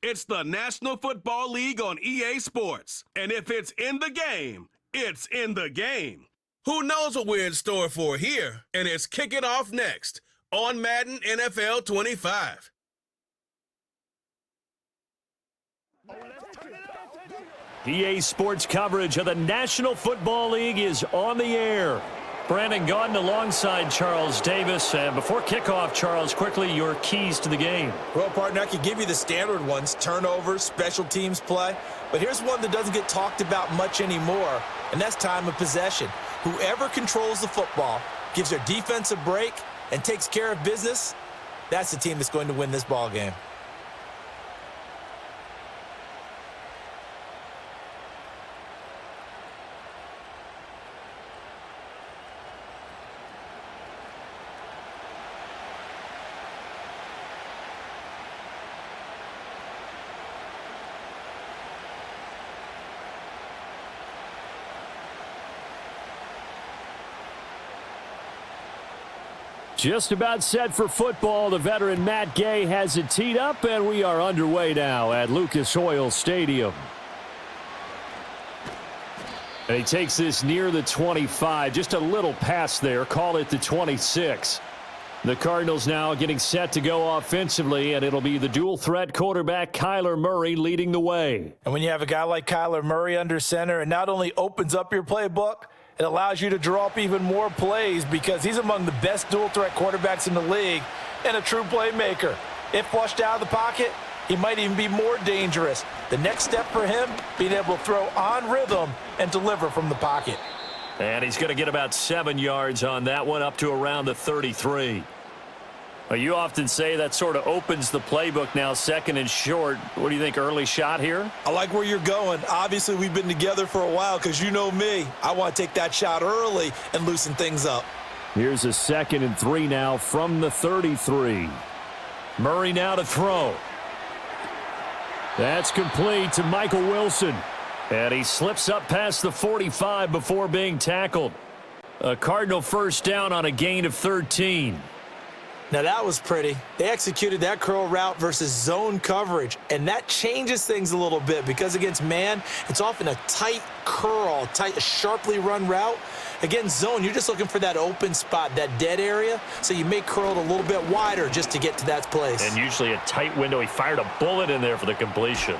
It's the National Football League on EA Sports. And if it's in the game, it's in the game. Who knows what we're in store for here? And it's kicking off next on Madden NFL 25. EA Sports coverage of the National Football League is on the air. Brandon Gaudin alongside Charles Davis. And before kickoff, Charles, quickly your keys to the game. Well, partner, I could give you the standard ones, turnovers, special teams play. But here's one that doesn't get talked about much anymore, and that's time of possession. Whoever controls the football, gives their defense a break, and takes care of business, that's the team that's going to win this ball game. Just about set for football. The veteran Matt Gay has it teed up, and we are underway now at Lucas Oil Stadium. And he takes this near the 25, just a little pass there, call it the 26. The Cardinals now getting set to go offensively, and it'll be the dual-threat quarterback Kyler Murray leading the way. And when you have a guy like Kyler Murray under center, it not only opens up your playbook, it allows you to draw up even more plays because he's among the best dual-threat quarterbacks in the league and a true playmaker. If flushed out of the pocket, he might even be more dangerous. The next step for him, being able to throw on rhythm and deliver from the pocket. And he's going to get about 7 yards on that one, up to around the 33. Well, you often say that sort of opens the playbook now, second and short. What do you think, early shot here? I like where you're going. Obviously, we've been together for a while because you know me. I want to take that shot early and loosen things up. Here's a 2nd and 3 now from the 33. Murray now to throw. That's complete to Michael Wilson. And he slips up past the 45 before being tackled. A Cardinal first down on a gain of 13. Now that was pretty. They executed that curl route versus zone coverage, and that changes things a little bit because against man, it's often a tight curl, sharply run route. Against zone, you're just looking for that open spot, that dead area, so you may curl it a little bit wider just to get to that place. And usually a tight window. He fired a bullet in there for the completion.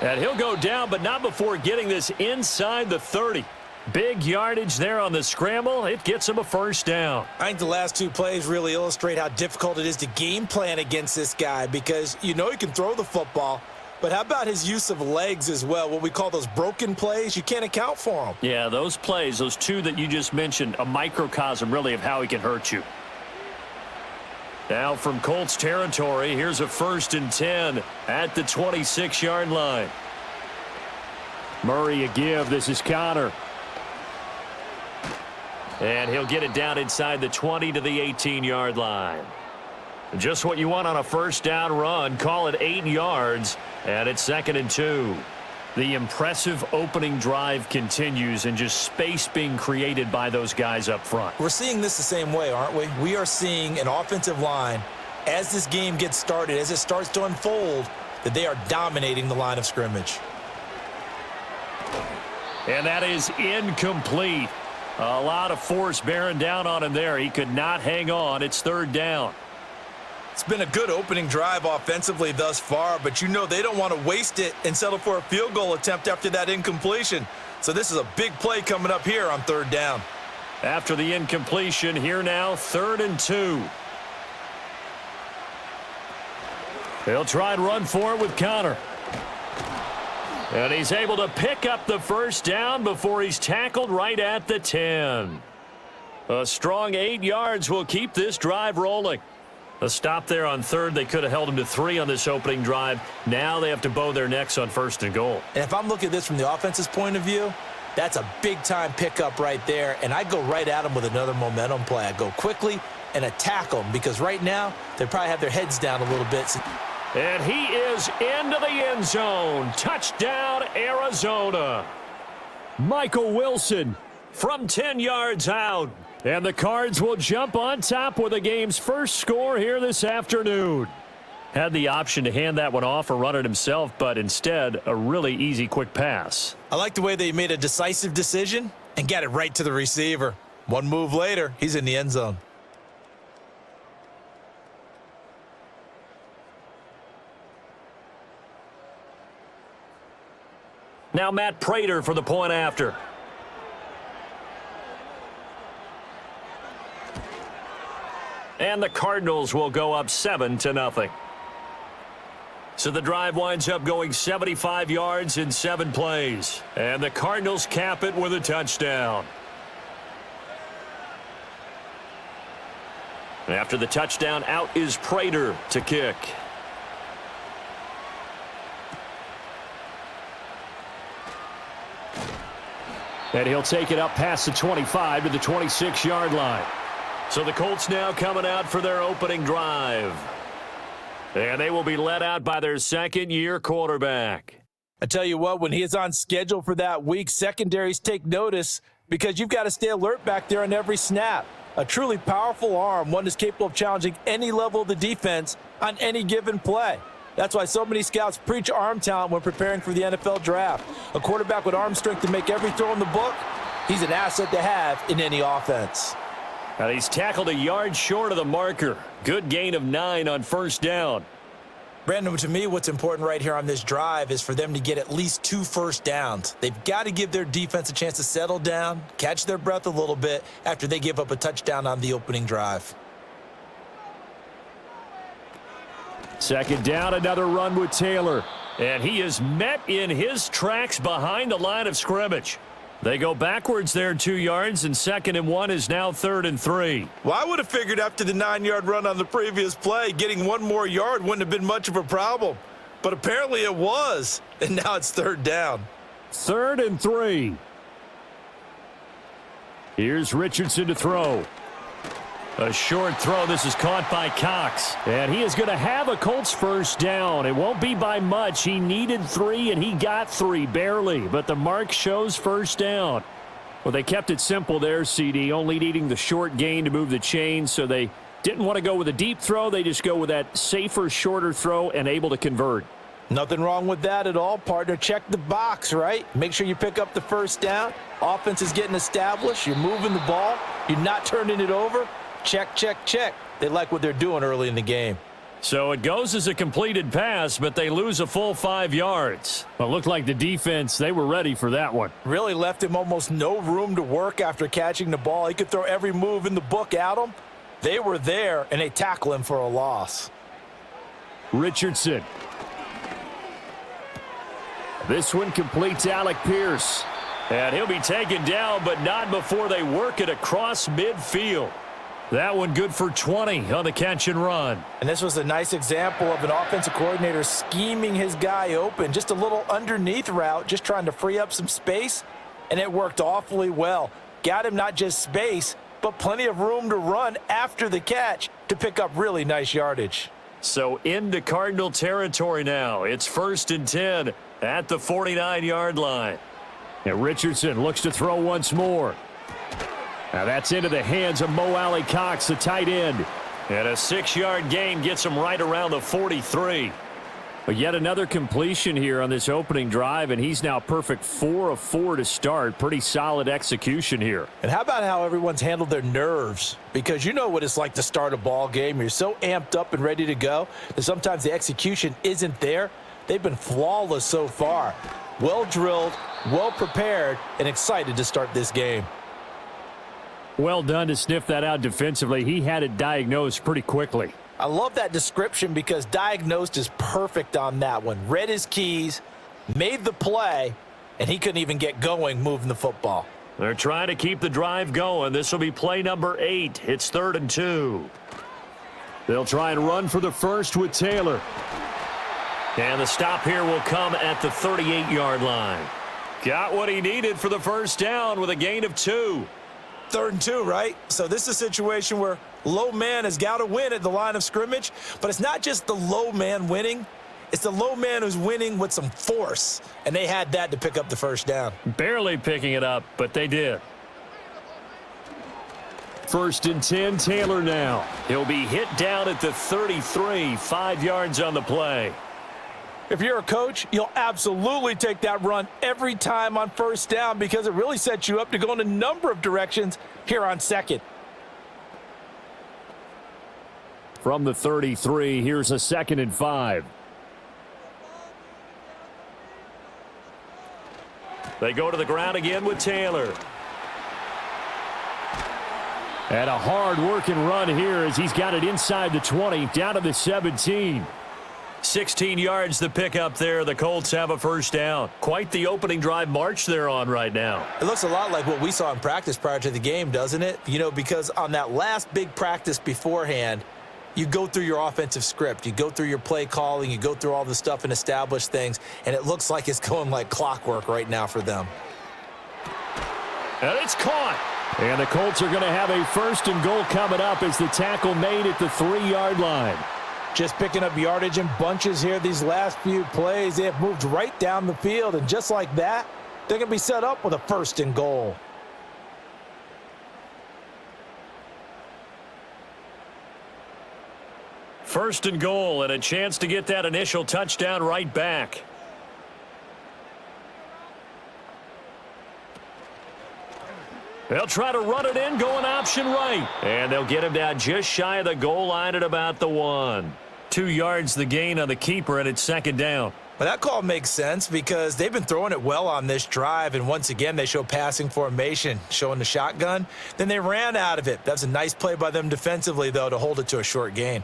And he'll go down, but not before getting this inside the 30. Big yardage there on the scramble. It gets him a first down. I think the last two plays really illustrate how difficult it is to game plan against this guy because you know he can throw the football, but how about his use of legs as well? What we call those broken plays, you can't account for them. Yeah, those plays, those two that you just mentioned, a microcosm really of how he can hurt you. Now from Colts territory, here's a 1st and 10 at the 26-yard line. Murray a give. This is Connor. And he'll get it down inside the 20 to the 18-yard line. Just what you want on a first down run. Call it 8 yards, and it's 2nd and 2. The impressive opening drive continues, and just space being created by those guys up front. We're seeing this the same way, aren't we? We are seeing an offensive line, as this game gets started, as it starts to unfold, that they are dominating the line of scrimmage. And that is incomplete. A lot of force bearing down on him there. He could not hang on. It's 3rd down. It's been a good opening drive offensively thus far, but you know they don't want to waste it and settle for a field goal attempt after that incompletion. So this is a big play coming up here on 3rd down. After the incompletion, here now, 3rd and 2. He'll try and run for it with Connor. And he's able to pick up the first down before he's tackled right at the 10. A strong 8 yards will keep this drive rolling. A stop there on 3rd. They could have held him to 3 on this opening drive. Now they have to bow their necks on 1st and goal. And if I'm looking at this from the offense's point of view, that's a big-time pickup right there. And I go right at them with another momentum play. I go quickly and attack them because right now they probably have their heads down a little bit. And he is into the end zone. Touchdown, Arizona. Michael Wilson from 10 yards out. And the Cards will jump on top with the game's first score here this afternoon. Had the option to hand that one off or run it himself, but instead, a really easy quick pass. I like the way they made a decisive decision and got it right to the receiver. One move later, he's in the end zone. Now Matt Prater for the point after. And the Cardinals will go up 7-0. So the drive winds up going 75 yards in 7 plays. And the Cardinals cap it with a touchdown. After the touchdown, out is Prater to kick. And he'll take it up past the 25 to the 26-yard line. So the Colts now coming out for their opening drive. And they will be led out by their second-year quarterback. I tell you what, when he is on schedule for that week, secondaries take notice because you've got to stay alert back there on every snap. A truly powerful arm, one that's capable of challenging any level of the defense on any given play. That's why so many scouts preach arm talent when preparing for the NFL draft. A quarterback with arm strength to make every throw in the book, he's an asset to have in any offense. And he's tackled a yard short of the marker. Good gain of 9 on first down. Brandon, to me, what's important right here on this drive is for them to get at least 2 first downs. They've got to give their defense a chance to settle down, catch their breath a little bit after they give up a touchdown on the opening drive. Second down, another run with Taylor. And he is met in his tracks behind the line of scrimmage. They go backwards there 2 yards, and 2nd and 1 is now 3rd and 3. Well, I would have figured after the 9-yard run on the previous play, getting 1 more yard wouldn't have been much of a problem. But apparently it was, and now it's 3rd down. 3rd and 3. Here's Richardson to throw. A short throw. This is caught by Cox. And he is going to have a Colts first down. It won't be by much. He needed 3, and he got 3, barely. But the mark shows first down. Well, they kept it simple there, CD, only needing the short gain to move the chain. So they didn't want to go with a deep throw. They just go with that safer, shorter throw and able to convert. Nothing wrong with that at all, partner. Check the box, right? Make sure you pick up the first down. Offense is getting established. You're moving the ball. You're not turning it over. Check, check, check. They like what they're doing early in the game. So it goes as a completed pass, but they lose a full 5 yards. Well, it looked like the defense, they were ready for that one. Really left him almost no room to work after catching the ball. He could throw every move in the book at him. They were there, and they tackle him for a loss. Richardson. This one completes Alec Pierce. And he'll be taken down, but not before they work it across midfield. That one good for 20 on the catch and run. And this was a nice example of an offensive coordinator scheming his guy open. Just a little underneath route, just trying to free up some space, and it worked awfully well. Got him not just space, but plenty of room to run after the catch to pick up really nice yardage. So into Cardinal territory now. It's 1st and 10 at the 49-yard line. And Richardson looks to throw once more. Now that's into the hands of Mo Alley Cox, the tight end. And a 6-yard gain gets him right around the 43. But yet another completion here on this opening drive, and he's now perfect 4 of 4 to start. Pretty solid execution here. And how about how everyone's handled their nerves? Because you know what it's like to start a ball game. You're so amped up and ready to go that sometimes the execution isn't there. They've been flawless so far. Well drilled, well prepared, and excited to start this game. Well done to sniff that out defensively. He had it diagnosed pretty quickly. I love that description because diagnosed is perfect on that one. Read his keys, made the play, and he couldn't even get going moving the football. They're trying to keep the drive going. This will be play number 8. It's 3rd and 2. They'll try and run for the first with Taylor. And the stop here will come at the 38-yard line. Got what he needed for the first down with a gain of 2. 3rd and 2, right? So this is a situation where low man has got to win at the line of scrimmage, but it's not just the low man winning. It's the low man who's winning with some force, and they had that to pick up the first down. Barely picking it up, but they did. 1st and 10, Taylor now. He'll be hit down at the 33, 5 yards on the play. If you're a coach, you'll absolutely take that run every time on 1st down because it really sets you up to go in a number of directions here on 2nd. From the 33, here's a 2nd and 5. They go to the ground again with Taylor. And a hard-working run here as he's got it inside the 20, down to the 17. 16 yards to pick up there. The Colts have a 1st down. Quite the opening drive march they're on right now. It looks a lot like what we saw in practice prior to the game, doesn't it? You know, because on that last big practice beforehand, you go through your offensive script. You go through your play calling. You go through all the stuff and establish things. And it looks like it's going like clockwork right now for them. And it's caught. And the Colts are going to have a 1st and goal coming up as the tackle made at the 3-yard line. Just picking up yardage in bunches here these last few plays. They have moved right down the field. And just like that, they're going to be set up with a 1st and goal. First and goal, and a chance to get that initial touchdown right back. They'll try to run it in, going option right. And they'll get him down just shy of the goal line at about the 1. 2 yards the gain on the keeper, and it's 2nd down. Well, that call makes sense because they've been throwing it well on this drive, and once again they show passing formation, showing the shotgun. Then they ran out of it. That's a nice play by them defensively, though, to hold it to a short gain.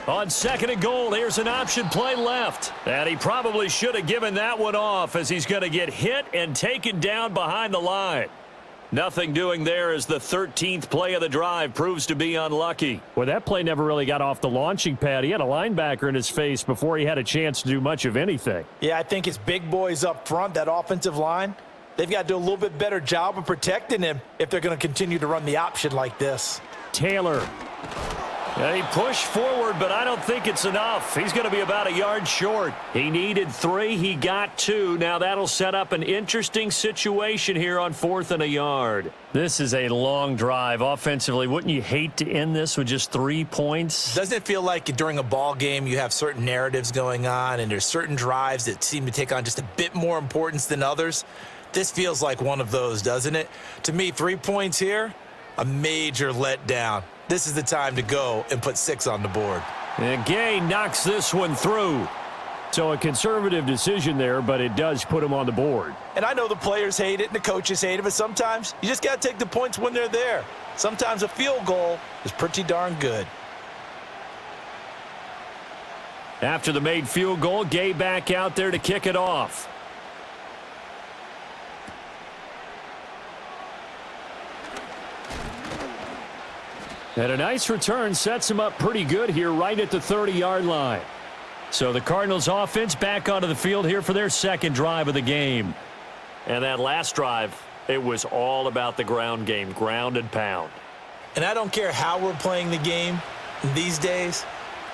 On 2nd and goal, here's an option play left. And he probably should have given that one off as he's going to get hit and taken down behind the line. Nothing doing there as the 13th play of the drive proves to be unlucky. Well, that play never really got off the launching pad. He had a linebacker in his face before he had a chance to do much of anything. Yeah, I think it's big boys up front, that offensive line. They've got to do a little bit better job of protecting him if they're going to continue to run the option like this. Taylor. And he pushed forward, but I don't think it's enough. He's going to be about a yard short. He needed 3. He got 2. Now that'll set up an interesting situation here on 4th and a yard. This is a long drive. Offensively, wouldn't you hate to end this with just 3 points? Doesn't it feel like during a ball game you have certain narratives going on and there's certain drives that seem to take on just a bit more importance than others? This feels like one of those, doesn't it? To me, 3 points here, a major letdown. This is the time to go and put 6 on the board. And Gay knocks this one through. So a conservative decision there, but it does put him on the board. And I know the players hate it and the coaches hate it, but sometimes you just got to take the points when they're there. Sometimes a field goal is pretty darn good. After the made field goal, Gay back out there to kick it off. And a nice return sets him up pretty good here right at the 30-yard line. So the Cardinals offense back onto the field here for their 2nd drive of the game. And that last drive, it was all about the ground game, ground and pound. And I don't care how we're playing the game these days,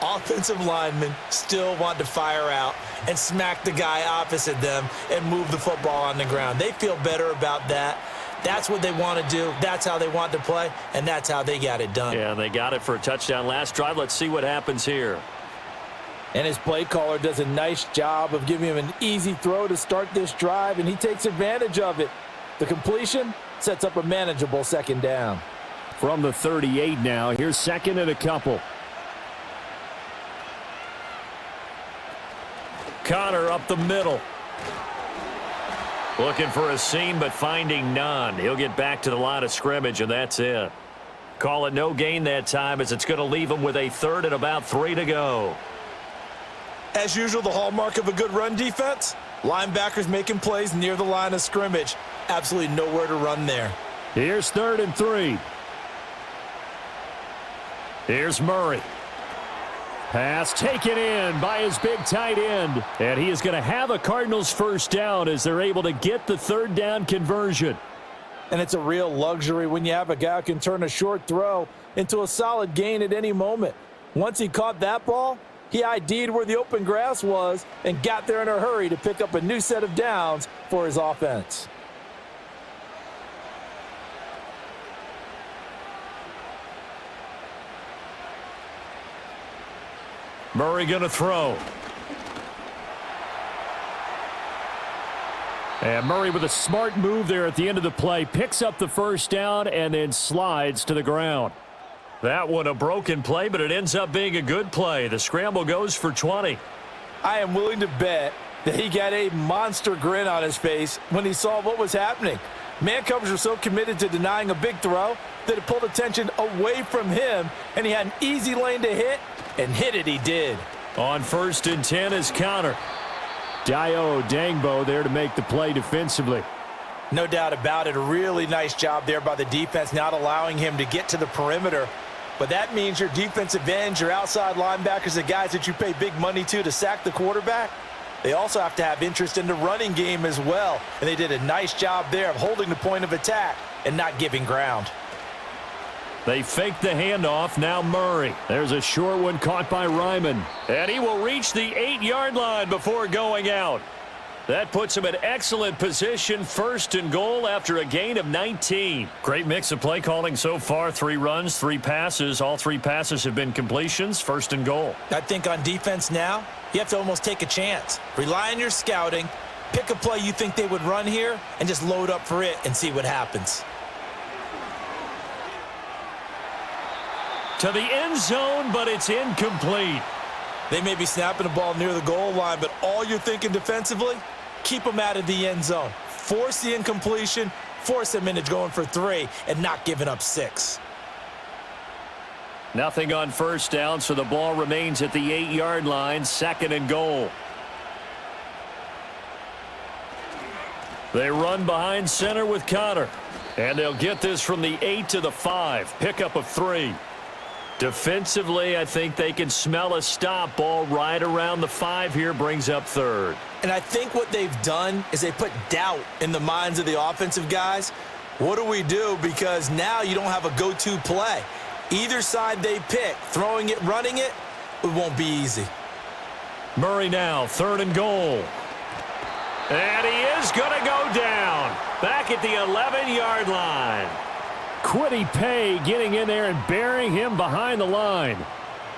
offensive linemen still want to fire out and smack the guy opposite them and move the football on the ground. They feel better about that. That's what they want to do. That's how they want to play, and that's how they got it done. Yeah, they got it for a touchdown last drive. Let's see what happens here. And his play caller does a nice job of giving him an easy throw to start this drive, and he takes advantage of it. The completion sets up a manageable 2nd down. From the 38 now, here's 2nd and a couple. Connor up the middle. Looking for a seam, but finding none. He'll get back to the line of scrimmage, and that's it. Call it no gain that time as it's going to leave him with a 3rd and about 3 to go. As usual, the hallmark of a good run defense, linebackers making plays near the line of scrimmage. Absolutely nowhere to run there. Here's 3rd and 3. Here's Murray. Pass taken in by his big tight end. And he is going to have a Cardinals 1st down as they're able to get the 3rd down conversion. And it's a real luxury when you have a guy who can turn a short throw into a solid gain at any moment. Once he caught that ball, he ID'd where the open grass was and got there in a hurry to pick up a new set of downs for his offense. Murray going to throw. And Murray with a smart move there at the end of the play. Picks up the first down and then slides to the ground. That one a broken play, but it ends up being a good play. The scramble goes for 20. I am willing to bet that he got a monster grin on his face when he saw what was happening. Man coverage were so committed to denying a big throw that it pulled attention away from him, and he had an easy lane to hit, and hit it he did. On 1st and 10 is counter. Dayo Dangbo there to make the play defensively. No doubt about it. A really nice job there by the defense, not allowing him to get to the perimeter. But that means your defensive ends, your outside linebackers, the guys that you pay big money to sack the quarterback, they also have to have interest in the running game as well. And they did a nice job there of holding the point of attack and not giving ground. They fake the handoff. Now Murray. There's a short one caught by Ryman. And he will reach the 8-yard line before going out. That puts him in excellent position, 1st and goal after a gain of 19. Great mix of play calling so far. 3 runs, 3 passes. All 3 passes have been completions, 1st and goal. I think on defense now, you have to almost take a chance. Rely on your scouting, pick a play you think they would run here, and just load up for it and see what happens. To the end zone, but it's incomplete. They may be snapping the ball near the goal line, but all you're thinking defensively, keep them out of the end zone. Force the incompletion, force them into going for 3, and not giving up 6. Nothing on 1st down, so the ball remains at the 8-yard line, 2nd and goal. They run behind center with Connor. And they'll get this from the 8 to the 5. Pickup of 3. Defensively, I think they can smell a stop. Ball right around the 5 here, brings up 3rd. And I think what they've done is they put doubt in the minds of the offensive guys. What do we do? Because now you don't have a go-to play. Either side they pick, throwing it, running it, it won't be easy. Murray now, 3rd and goal. And he is going to go down. Back at the 11-yard line. Quiddy Pay getting in there and burying him behind the line.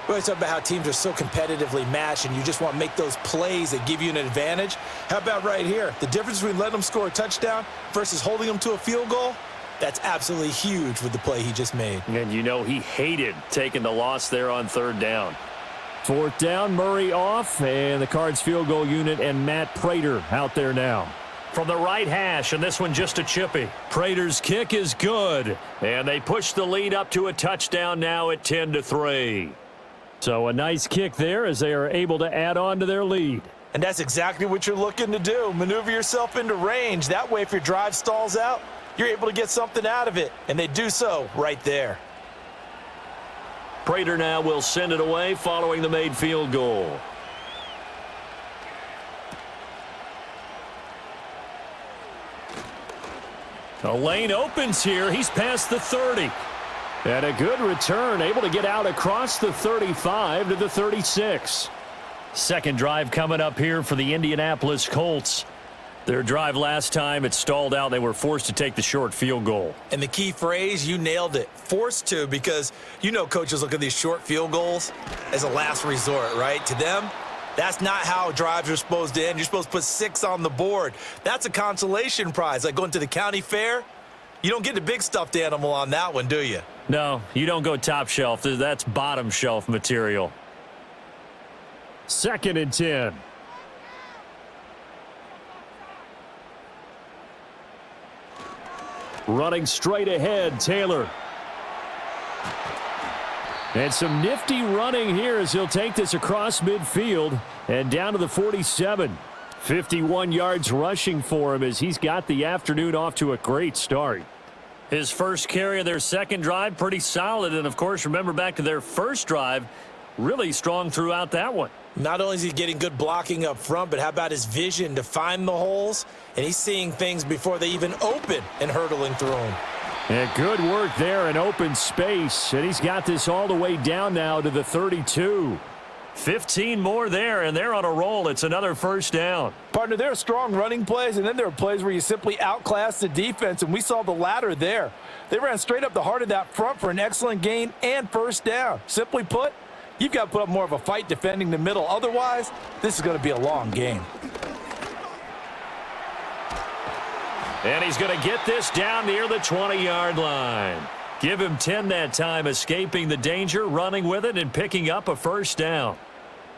We always talk about how teams are so competitively matched and you just want to make those plays that give you an advantage. How about right here? The difference between letting them score a touchdown versus holding them to a field goal, that's absolutely huge with the play he just made. And you know he hated taking the loss there on 3rd down. 4th down, Murray off, and the Cards field goal unit and Matt Prater out there now. From the right hash, and this one just a chippy. Prater's kick is good, and they push the lead up to a touchdown now at 10-3. So a nice kick there as they are able to add on to their lead. And that's exactly what you're looking to do. Maneuver yourself into range. That way, if your drive stalls out, you're able to get something out of it, and they do so right there. Prater now will send it away following the made field goal. The lane opens here. He's past the 30. And a good return, able to get out across the 35 to the 36. Second drive coming up here for the Indianapolis Colts. Their drive last time, it stalled out. They were forced to take the short field goal. And the key phrase, you nailed it. Forced to, because you know coaches look at these short field goals as a last resort, right? To them, that's not how drives are supposed to end. You're supposed to put 6 on the board. That's a consolation prize. Like going to the county fair, you don't get the big stuffed animal on that one, do you? No, you don't go top shelf. That's bottom shelf material. 2nd and 10. Running straight ahead, Taylor. And some nifty running here as he'll take this across midfield and down to the 47. 51 yards rushing for him as he's got the afternoon off to a great start. His first carry of their second drive, pretty solid. And, of course, remember back to their first drive, really strong throughout that one. Not only is he getting good blocking up front, but how about his vision to find the holes? And he's seeing things before they even open and hurtling through them. And good work there in open space. And he's got this all the way down now to the 32. 15 more there, and they're on a roll. It's another first down. Partner, there are strong running plays, and then there are plays where you simply outclass the defense, and we saw the latter there. They ran straight up the heart of that front for an excellent gain and first down. Simply put, You've got to put up more of a fight defending the middle. Otherwise, this is going to be a long game. And he's going to get this down near the 20-yard line. Give him 10 that time, escaping the danger, running with it, and picking up a first down.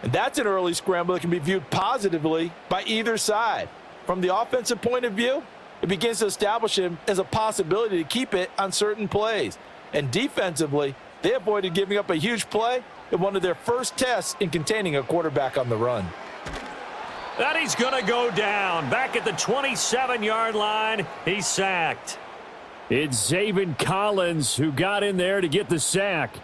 And that's an early scramble that can be viewed positively by either side. From the offensive point of view, it begins to establish him as a possibility to keep it on certain plays. And defensively, they avoided giving up a huge play in one of their first tests in containing a quarterback on the run. And he's going to go down. Back at the 27-yard line, he's sacked. It's Zaven Collins who got in there to get the sack.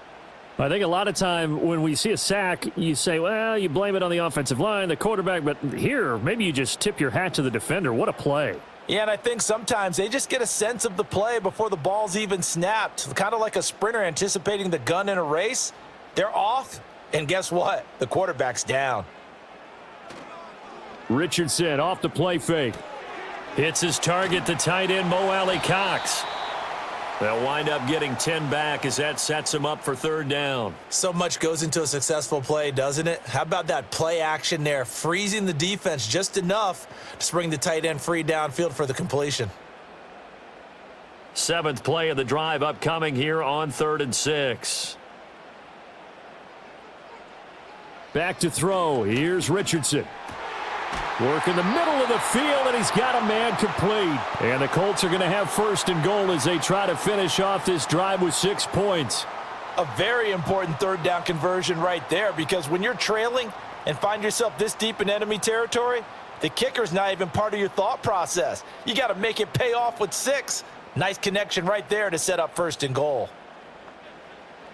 I think a lot of time when we see a sack, you say, well, you blame it on the offensive line, the quarterback, but here, maybe you just tip your hat to the defender. What a play. Yeah, and I think sometimes they just get a sense of the play before the ball's even snapped. Kind of like a sprinter anticipating the gun in a race. They're off, and guess what? The quarterback's down. Richardson off the play fake. Hits his target, the tight end, Mo Alley Cox. They'll wind up getting 10 back as that sets him up for third down. So much goes into a successful play, doesn't it? How about that play action there, freezing the defense just enough to spring the tight end free downfield for the completion. 7th play of the drive upcoming here on 3rd and 6. Back to throw. Here's Richardson. Work in the middle of the field, and he's got a man complete. And the Colts are going to have 1st and goal as they try to finish off this drive with 6 points. A very important 3rd down conversion right there, because when you're trailing and find yourself this deep in enemy territory, the kicker's not even part of your thought process. You got to make it pay off with 6. Nice connection right there to set up 1st and goal.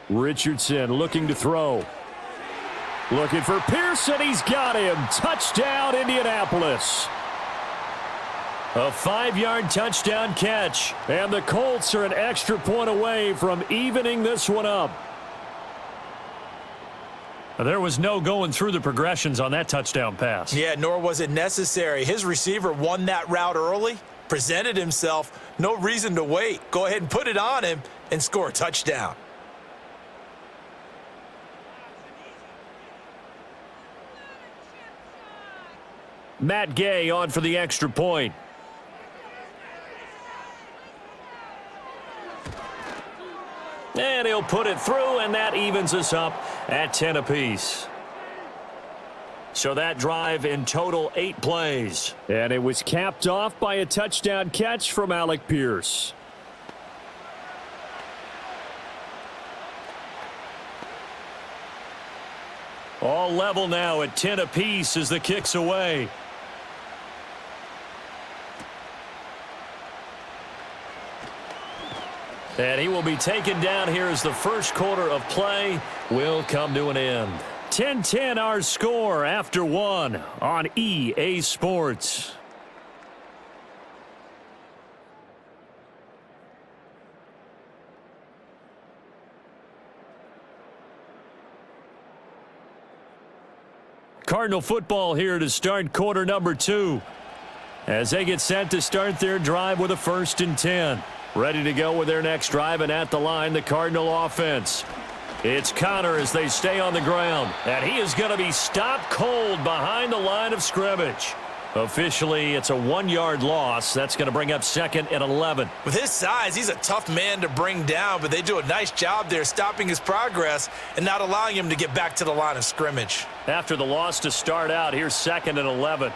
Richardson looking to throw. Looking for Pearson. He's got him. Touchdown, Indianapolis. A 5-yard touchdown catch. And the Colts are an extra point away from evening this one up. There was no going through the progressions on that touchdown pass. Yeah, nor was it necessary. His receiver won that route early, presented himself. No reason to wait. Go ahead and put it on him and score a touchdown. Matt Gay on for the extra point. And he'll put it through, and that evens us up at 10 apiece. So that drive in total 8 plays. And it was capped off by a touchdown catch from Alec Pierce. All level now at 10 apiece as the kick's away. And he will be taken down here as the first quarter of play will come to an end. 10-10 our score after 1 on EA Sports. Cardinal football here to start quarter number 2 as they get set to start their drive with a 1st and 10. Ready to go with their next drive, and at the line, the Cardinal offense. It's Connor as they stay on the ground, and he is going to be stopped cold behind the line of scrimmage. Officially, it's a 1-yard loss. That's going to bring up 2nd and 11. With his size, he's a tough man to bring down, but they do a nice job there stopping his progress and not allowing him to get back to the line of scrimmage. After the loss to start out, here's 2nd and 11.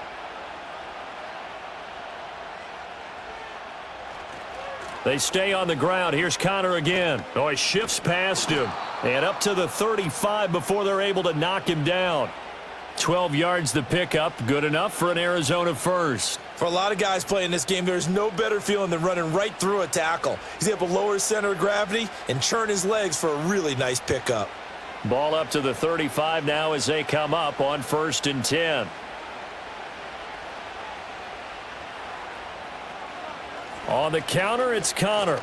They stay on the ground. Here's Connor again. Oh, he shifts past him. And up to the 35 before they're able to knock him down. 12 yards the pickup. Good enough for an Arizona first. For a lot of guys playing this game, there's no better feeling than running right through a tackle. He's able to lower his center of gravity and churn his legs for a really nice pickup. Ball up to the 35 now as they come up on 1st and 10. On the counter, it's Connor.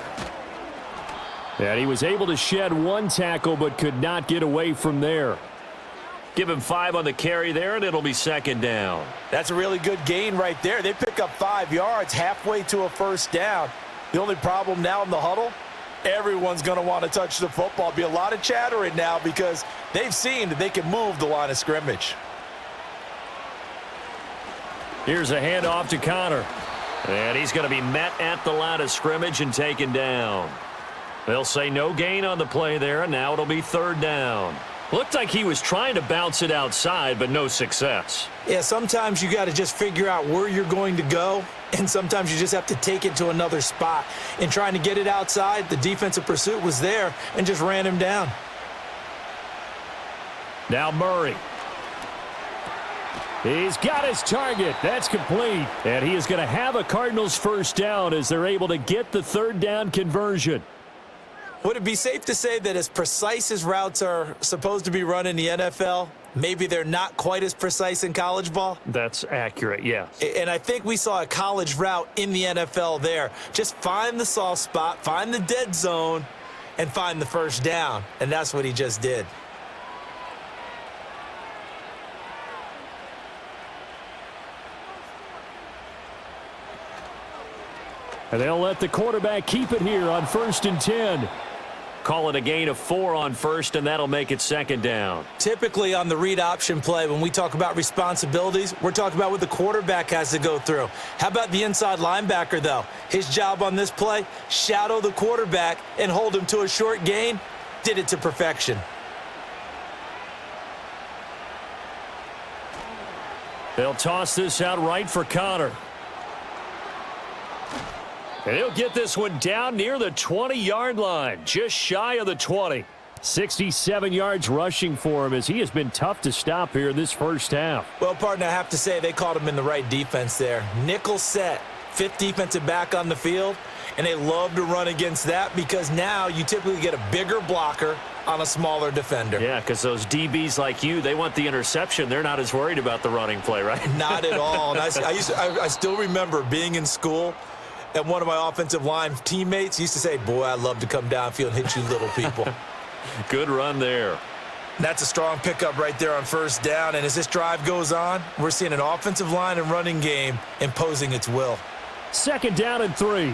And he was able to shed 1 tackle but could not get away from there. Give him 5 on the carry there, and it'll be 2nd down. That's a really good gain right there. They pick up 5 yards halfway to a 1st down. The only problem now in the huddle, everyone's going to want to touch the football. Be a lot of chattering now because They've seen that they can move the line of scrimmage. Here's a handoff to Connor. And he's going to be met at the line of scrimmage and taken down. They'll say no gain on the play there, and now it'll be third down. Looked like he was trying to bounce it outside, but no success. Yeah, sometimes you got to just figure out where you're going to go, and sometimes you just have to take it to another spot. In trying to get it outside, the defensive pursuit was there and just ran him down. Now Murray. He's got his target. That's complete. And he is going to have a Cardinals first down as they're able to get the third down conversion. Would it be safe to say that as precise as routes are supposed to be run in the NFL, maybe they're not quite as precise in college ball? That's accurate, yeah. And I think we saw a college route in the NFL there. Just find the soft spot, find the dead zone, and find the first down. And that's what he just did. And they'll let the quarterback keep it here on 1st and 10. Call it a gain of 4 on first, and that'll make it second down. Typically on the read option play, when we talk about responsibilities, we're talking about what the quarterback has to go through. How about the inside linebacker, though? His job on this play, shadow the quarterback and hold him to a short gain. Did it to perfection. They'll toss this out right for Connor. And he'll get this one down near the 20-yard line, just shy of the 20. 67 yards rushing for him as he has been tough to stop here in this first half. Well, partner, I have to say they caught him in the right defense there. Nickel set, 5th defensive back on the field, and they love to run against that because now you typically get a bigger blocker on a smaller defender. Yeah, because those DBs like you, they want the interception. They're not as worried about the running play, right? Not at all. And I still remember being in school, and one of my offensive line teammates used to say, boy, I'd love to come downfield and hit you little people. Good run there. That's a strong pickup right there on first down. And as this drive goes on, we're seeing an offensive line and running game imposing its will. 2nd down and 3.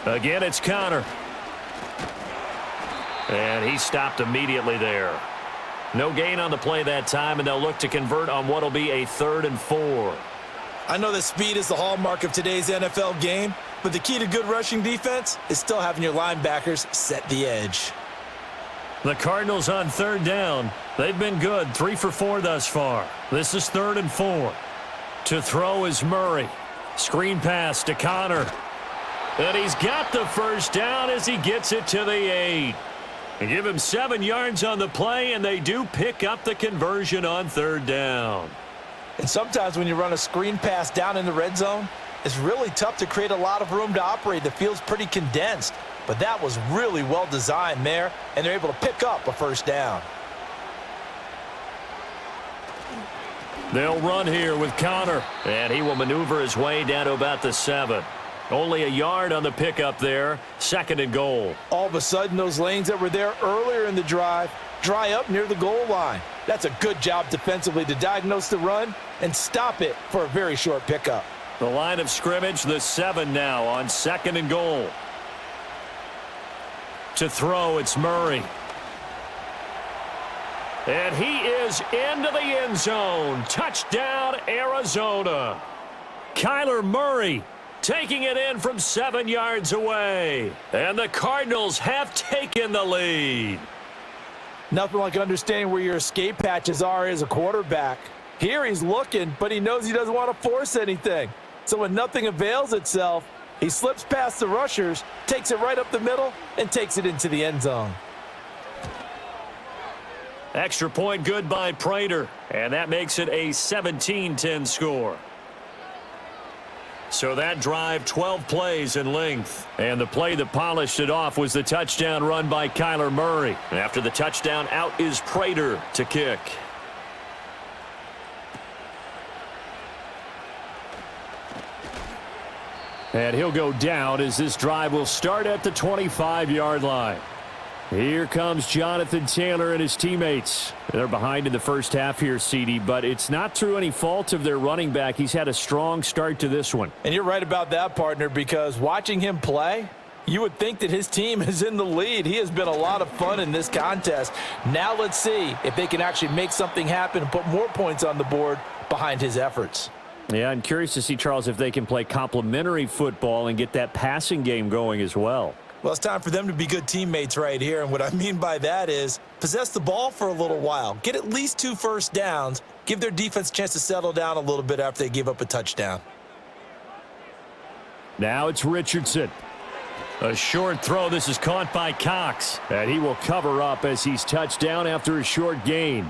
Again, it's Connor. And he stopped immediately there. No gain on the play that time, and they'll look to convert on what will be a 3rd and 4. I know that speed is the hallmark of today's NFL game, but the key to good rushing defense is still having your linebackers set the edge. The Cardinals on 3rd down. They've been good, 3 for 4 thus far. This is 3rd and 4. To throw is Murray. Screen pass to Connor. And he's got the first down as he gets it to the 8. They give him 7 yards on the play, and they do pick up the conversion on 3rd down. And sometimes when you run a screen pass down in the red zone, it's really tough to create a lot of room to operate. The field's pretty condensed, but that was really well designed there, and they're able to pick up a first down. They'll run here with Connor, and he will maneuver his way down to about the 7. Only a yard on the pickup there. 2nd and goal. All of a sudden, those lanes that were there earlier in the drive dry up near the goal line. That's a good job defensively to diagnose the run and stop it for a very short pickup. The line of scrimmage, the 7 now on 2nd and goal. To throw, it's Murray. And he is into the end zone. Touchdown, Arizona. Kyler Murray taking it in from 7 yards away. And the Cardinals have taken the lead. Nothing like understanding where your escape patches are as a quarterback. Here he's looking, but he knows he doesn't want to force anything. So when nothing avails itself, he slips past the rushers, takes it right up the middle, and takes it into the end zone. Extra point good by Prater. And that makes it a 17-10 score. So that drive, 12 plays in length. And the play that polished it off was the touchdown run by Kyler Murray. After the touchdown, out is Prater to kick. And he'll go down as this drive will start at the 25-yard line. Here comes Jonathan Taylor and his teammates. They're behind in the first half here, CD, but it's not through any fault of their running back. He's had a strong start to this one. And you're right about that, partner, because watching him play, You would think that his team is in the lead. He has been a lot of fun in this contest. Now let's see if they can actually make something happen and put more points on the board behind his efforts. Yeah, I'm curious to see, Charles, if they can play complementary football and get that passing game going as well. Well, it's time for them to be good teammates right here, and what I mean by that is possess the ball for a little while, get at least 2 first downs, give their defense a chance to settle down a little bit after they give up a touchdown. Now it's Richardson. A short throw. This is caught by Cox, and he will cover up as he's touched down after a short gain.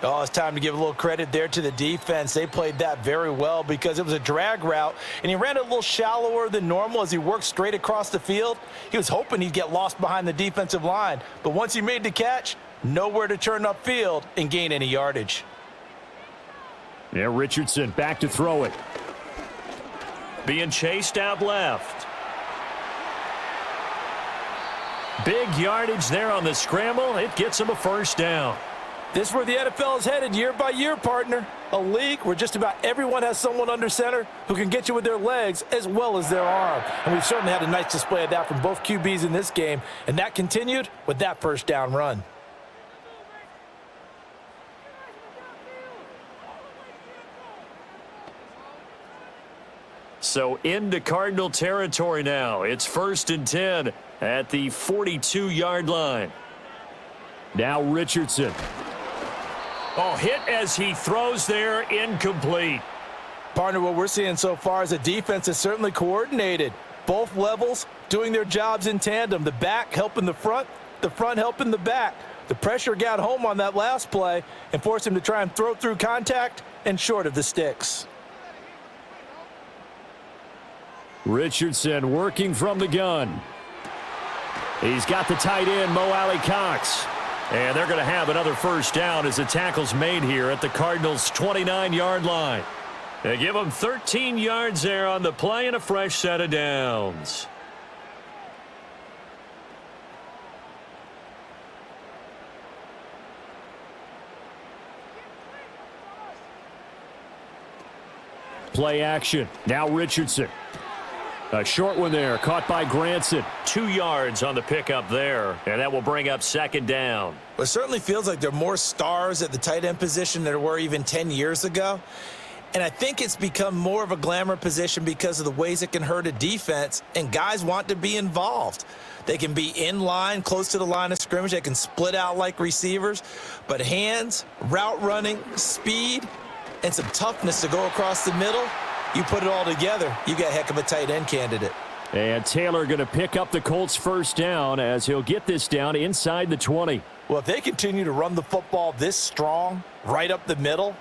Oh, it's time to give a little credit there to the defense. They played that very well because it was a drag route, and he ran it a little shallower than normal as he worked straight across the field. He was hoping he'd get lost behind the defensive line, but once he made the catch, nowhere to turn upfield and gain any yardage. Yeah, Richardson back to throw it. Being chased out left. Big yardage there on the scramble. It gets him a first down. This is where the NFL is headed year by year, partner. A league where just about everyone has someone under center who can get you with their legs as well as their arm. And we've certainly had a nice display of that from both QBs in this game, and that continued with that first down run. So into Cardinal territory now. It's 1st and 10 at the 42-yard line. Now Richardson. Oh, hit as he throws there, incomplete. Partner, what we're seeing so far is a defense that's certainly coordinated. Both levels doing their jobs in tandem. The back helping the front helping the back. The pressure got home on that last play and forced him to try and throw through contact and short of the sticks. Richardson working from the gun. He's got the tight end, Mo Alley Cox. And they're going to have another first down as the tackle's made here at the Cardinals' 29-yard line. They give them 13 yards there on the play and a fresh set of downs. Play action. Now Richardson. A short one there, caught by Granson. 2 yards on the pickup there, and that will bring up 2nd down. Well, it certainly feels like there are more stars at the tight end position than there were even 10 years ago. And I think it's become more of a glamour position because of the ways it can hurt a defense, and guys want to be involved. They can be in line, close to the line of scrimmage. They can split out like receivers. But hands, route running, speed, and some toughness to go across the middle, you put it all together, you got a heck of a tight end candidate. And Taylor going to pick up the Colts' first down as he'll get this down inside the 20. Well, if they continue to run the football this strong, right up the middle,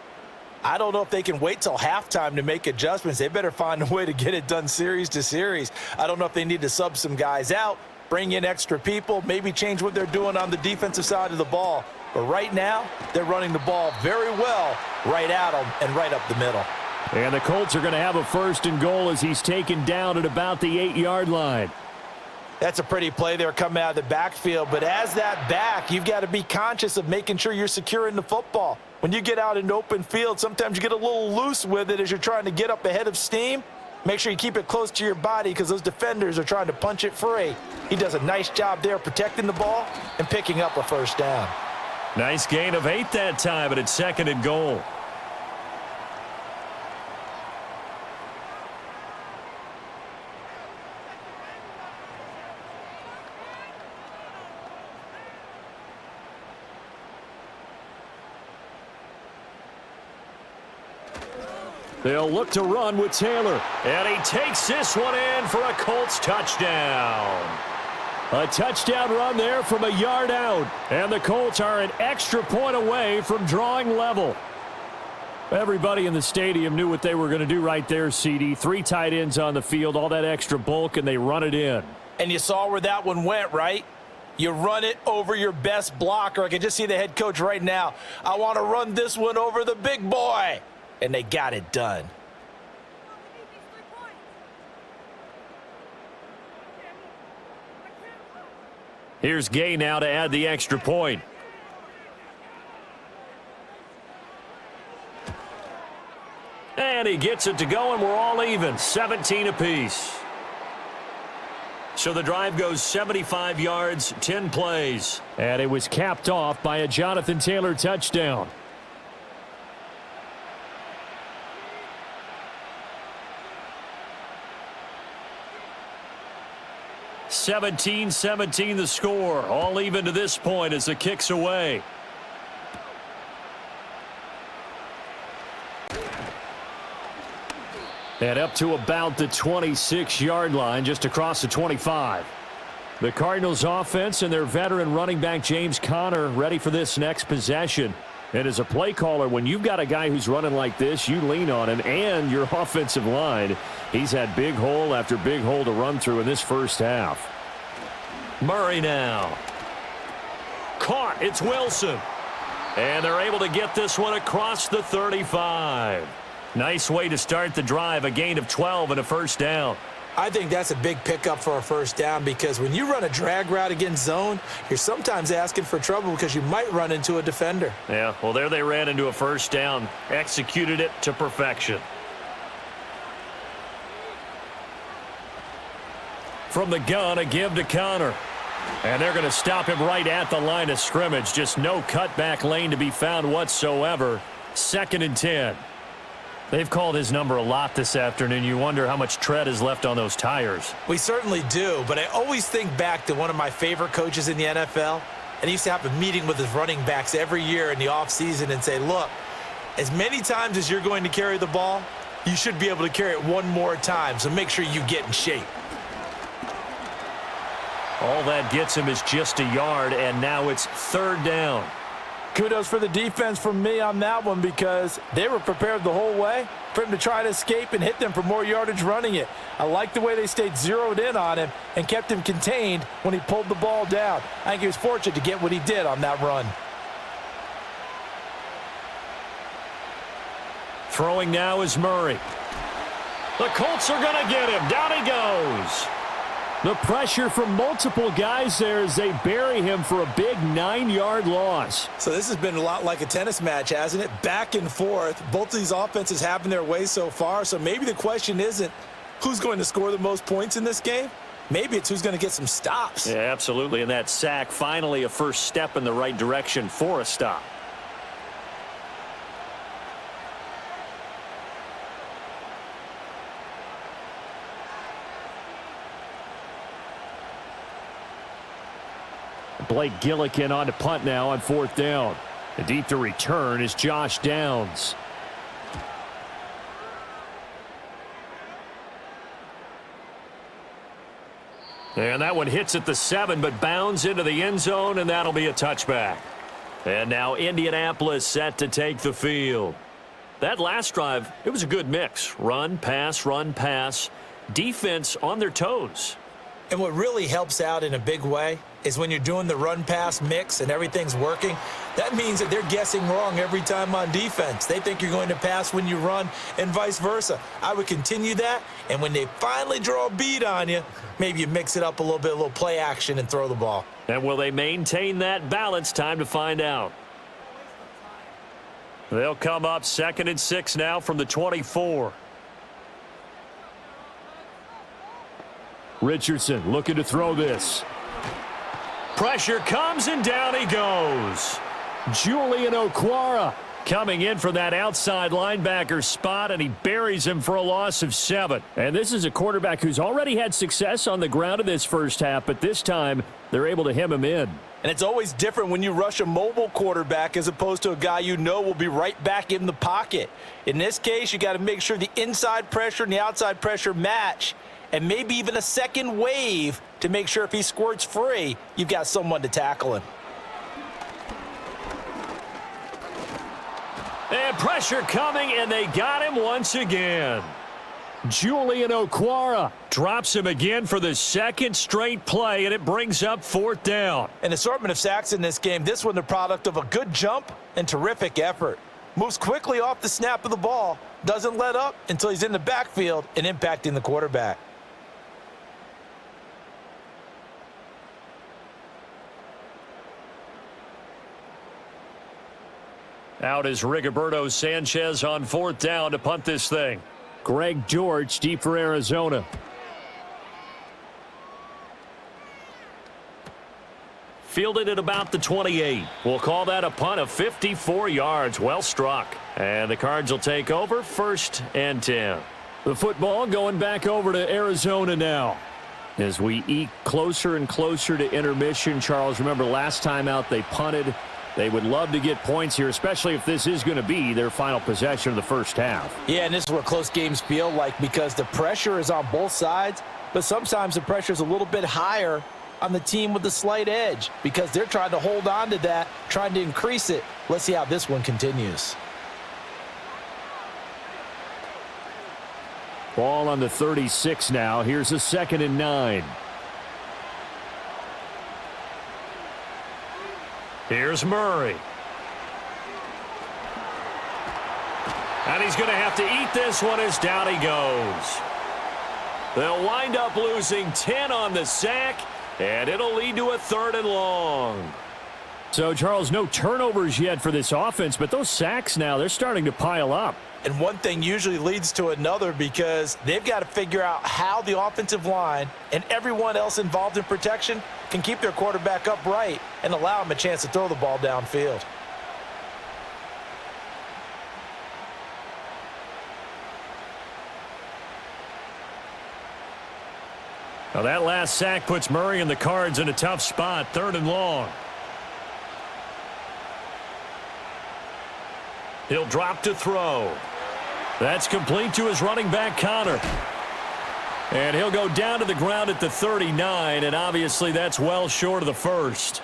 I don't know if they can wait till halftime to make adjustments. They better find a way to get it done series to series. I don't know if they need to sub some guys out, bring in extra people, maybe change what they're doing on the defensive side of the ball. But right now, they're running the ball very well right at them and right up the middle. And the Colts are going to have a 1st and goal as he's taken down at about the 8-yard line. That's a pretty play there coming out of the backfield. But as that back, you've got to be conscious of making sure you're securing the football. When you get out in open field, sometimes you get a little loose with it as you're trying to get up ahead of steam. Make sure you keep it close to your body because those defenders are trying to punch it free. He does a nice job there protecting the ball and picking up a first down. Nice gain of 8 that time, but it's 2nd and goal. They'll look to run with Taylor. And he takes this one in for a Colts touchdown. A touchdown run there from a yard out. And the Colts are an extra point away from drawing level. Everybody in the stadium knew what they were going to do right there, CD. 3 tight ends on the field, all that extra bulk, and they run it in. And you saw where that one went, right? You run it over your best blocker. I can just see the head coach right now. I want to run this one over the big boy. And they got it done. Here's Gay now to add the extra point. And he gets it to go, and we're all even, 17 apiece. So the drive goes 75 yards, 10 plays. And it was capped off by a Jonathan Taylor touchdown. (17-17) the score. All even to this point as the kick's away. And up to about the 26-yard line, just across the 25. The Cardinals offense and their veteran running back James Conner ready for this next possession. And as a play caller, when you've got a guy who's running like this, you lean on him and your offensive line. He's had big hole after big hole to run through in this first half. Murray now. Caught. It's Wilson. And they're able to get this one across the 35. Nice way to start the drive, a gain of 12 and a first down. I think that's a big pickup for a first down because when you run a drag route against zone, you're sometimes asking for trouble because you might run into a defender. Yeah, well, there they ran into a first down, executed it to perfection. From the gun, a give to Conner. And they're going to stop him right at the line of scrimmage. Just no cutback lane to be found whatsoever. 2nd and 10. They've called his number a lot this afternoon. You wonder how much tread is left on those tires. We certainly do, but I always think back to one of my favorite coaches in the NFL, and he used to have a meeting with his running backs every year in the offseason and say, look, as many times as you're going to carry the ball, you should be able to carry it one more time, so make sure you get in shape. All that gets him is just a yard, and now it's 3rd down. Kudos for the defense from me on that one because they were prepared the whole way for him to try to escape and hit them for more yardage running it. I like the way they stayed zeroed in on him and kept him contained when he pulled the ball down. I think he was fortunate to get what he did on that run. Throwing now is Murray. The Colts are going to get him. Down he goes. The pressure from multiple guys there as they bury him for a big 9-yard loss. So this has been a lot like a tennis match, hasn't it? Back and forth. Both of these offenses having their way so far. So maybe the question isn't who's going to score the most points in this game. Maybe it's who's going to get some stops. Yeah, absolutely. And that sack, finally a first step in the right direction for a stop. Blake Gillikin on to punt now on 4th down. The deep to return is Josh Downs. And that one hits at the 7, but bounds into the end zone, and that'll be a touchback. And now Indianapolis set to take the field. That last drive, it was a good mix. Run, pass, defense on their toes. And what really helps out in a big way is when you're doing the run-pass mix and everything's working, that means that they're guessing wrong every time on defense. They think you're going to pass when you run and vice versa. I would continue that, and when they finally draw a beat on you, maybe you mix it up a little bit, a little play action and throw the ball. And will they maintain that balance? Time to find out. They'll come up 2nd and 6 now from the 24. Richardson looking to throw this. Pressure comes and down he goes. Julian Okwara coming in from that outside linebacker spot, and he buries him for a loss of 7. And this is a quarterback who's already had success on the ground in this first half, but this time they're able to hem him in. And it's always different when you rush a mobile quarterback as opposed to a guy you know will be right back in the pocket. In this case, you got to make sure the inside pressure and the outside pressure match, and maybe even a second wave to make sure if he squirts free, you've got someone to tackle him. And pressure coming, and they got him once again. Julian Okwara drops him again for the 2nd straight play, and it brings up 4th down. An assortment of sacks in this game. This one the product of a good jump and terrific effort. Moves quickly off the snap of the ball. Doesn't let up until he's in the backfield and impacting the quarterback. Out is Rigoberto Sanchez on 4th down to punt this thing. Greg George deep for Arizona. Fielded at about the 28. We'll call that a punt of 54 yards. Well struck. And the Cards will take over 1st and 10. The football going back over to Arizona now. As we eke closer and closer to intermission, Charles, remember last time out they punted. They would love to get points here, especially if this is going to be their final possession of the first half. Yeah, and this is what close games feel like because the pressure is on both sides, but sometimes the pressure is a little bit higher on the team with the slight edge because they're trying to hold on to that, trying to increase it. Let's see how this one continues. Ball on the 36 now. Here's a 2nd and 9. Here's Murray. And he's going to have to eat this one as down he goes. They'll wind up losing 10 on the sack, and it'll lead to a 3rd and long. So, Charles, no turnovers yet for this offense, but those sacks now, they're starting to pile up. And one thing usually leads to another because they've got to figure out how the offensive line and everyone else involved in protection can keep their quarterback upright and allow him a chance to throw the ball downfield. Now that last sack puts Murray and the Cards in a tough spot, 3rd and long. He'll drop to throw. That's complete to his running back, Connor. And he'll go down to the ground at the 39, and obviously that's well short of the first.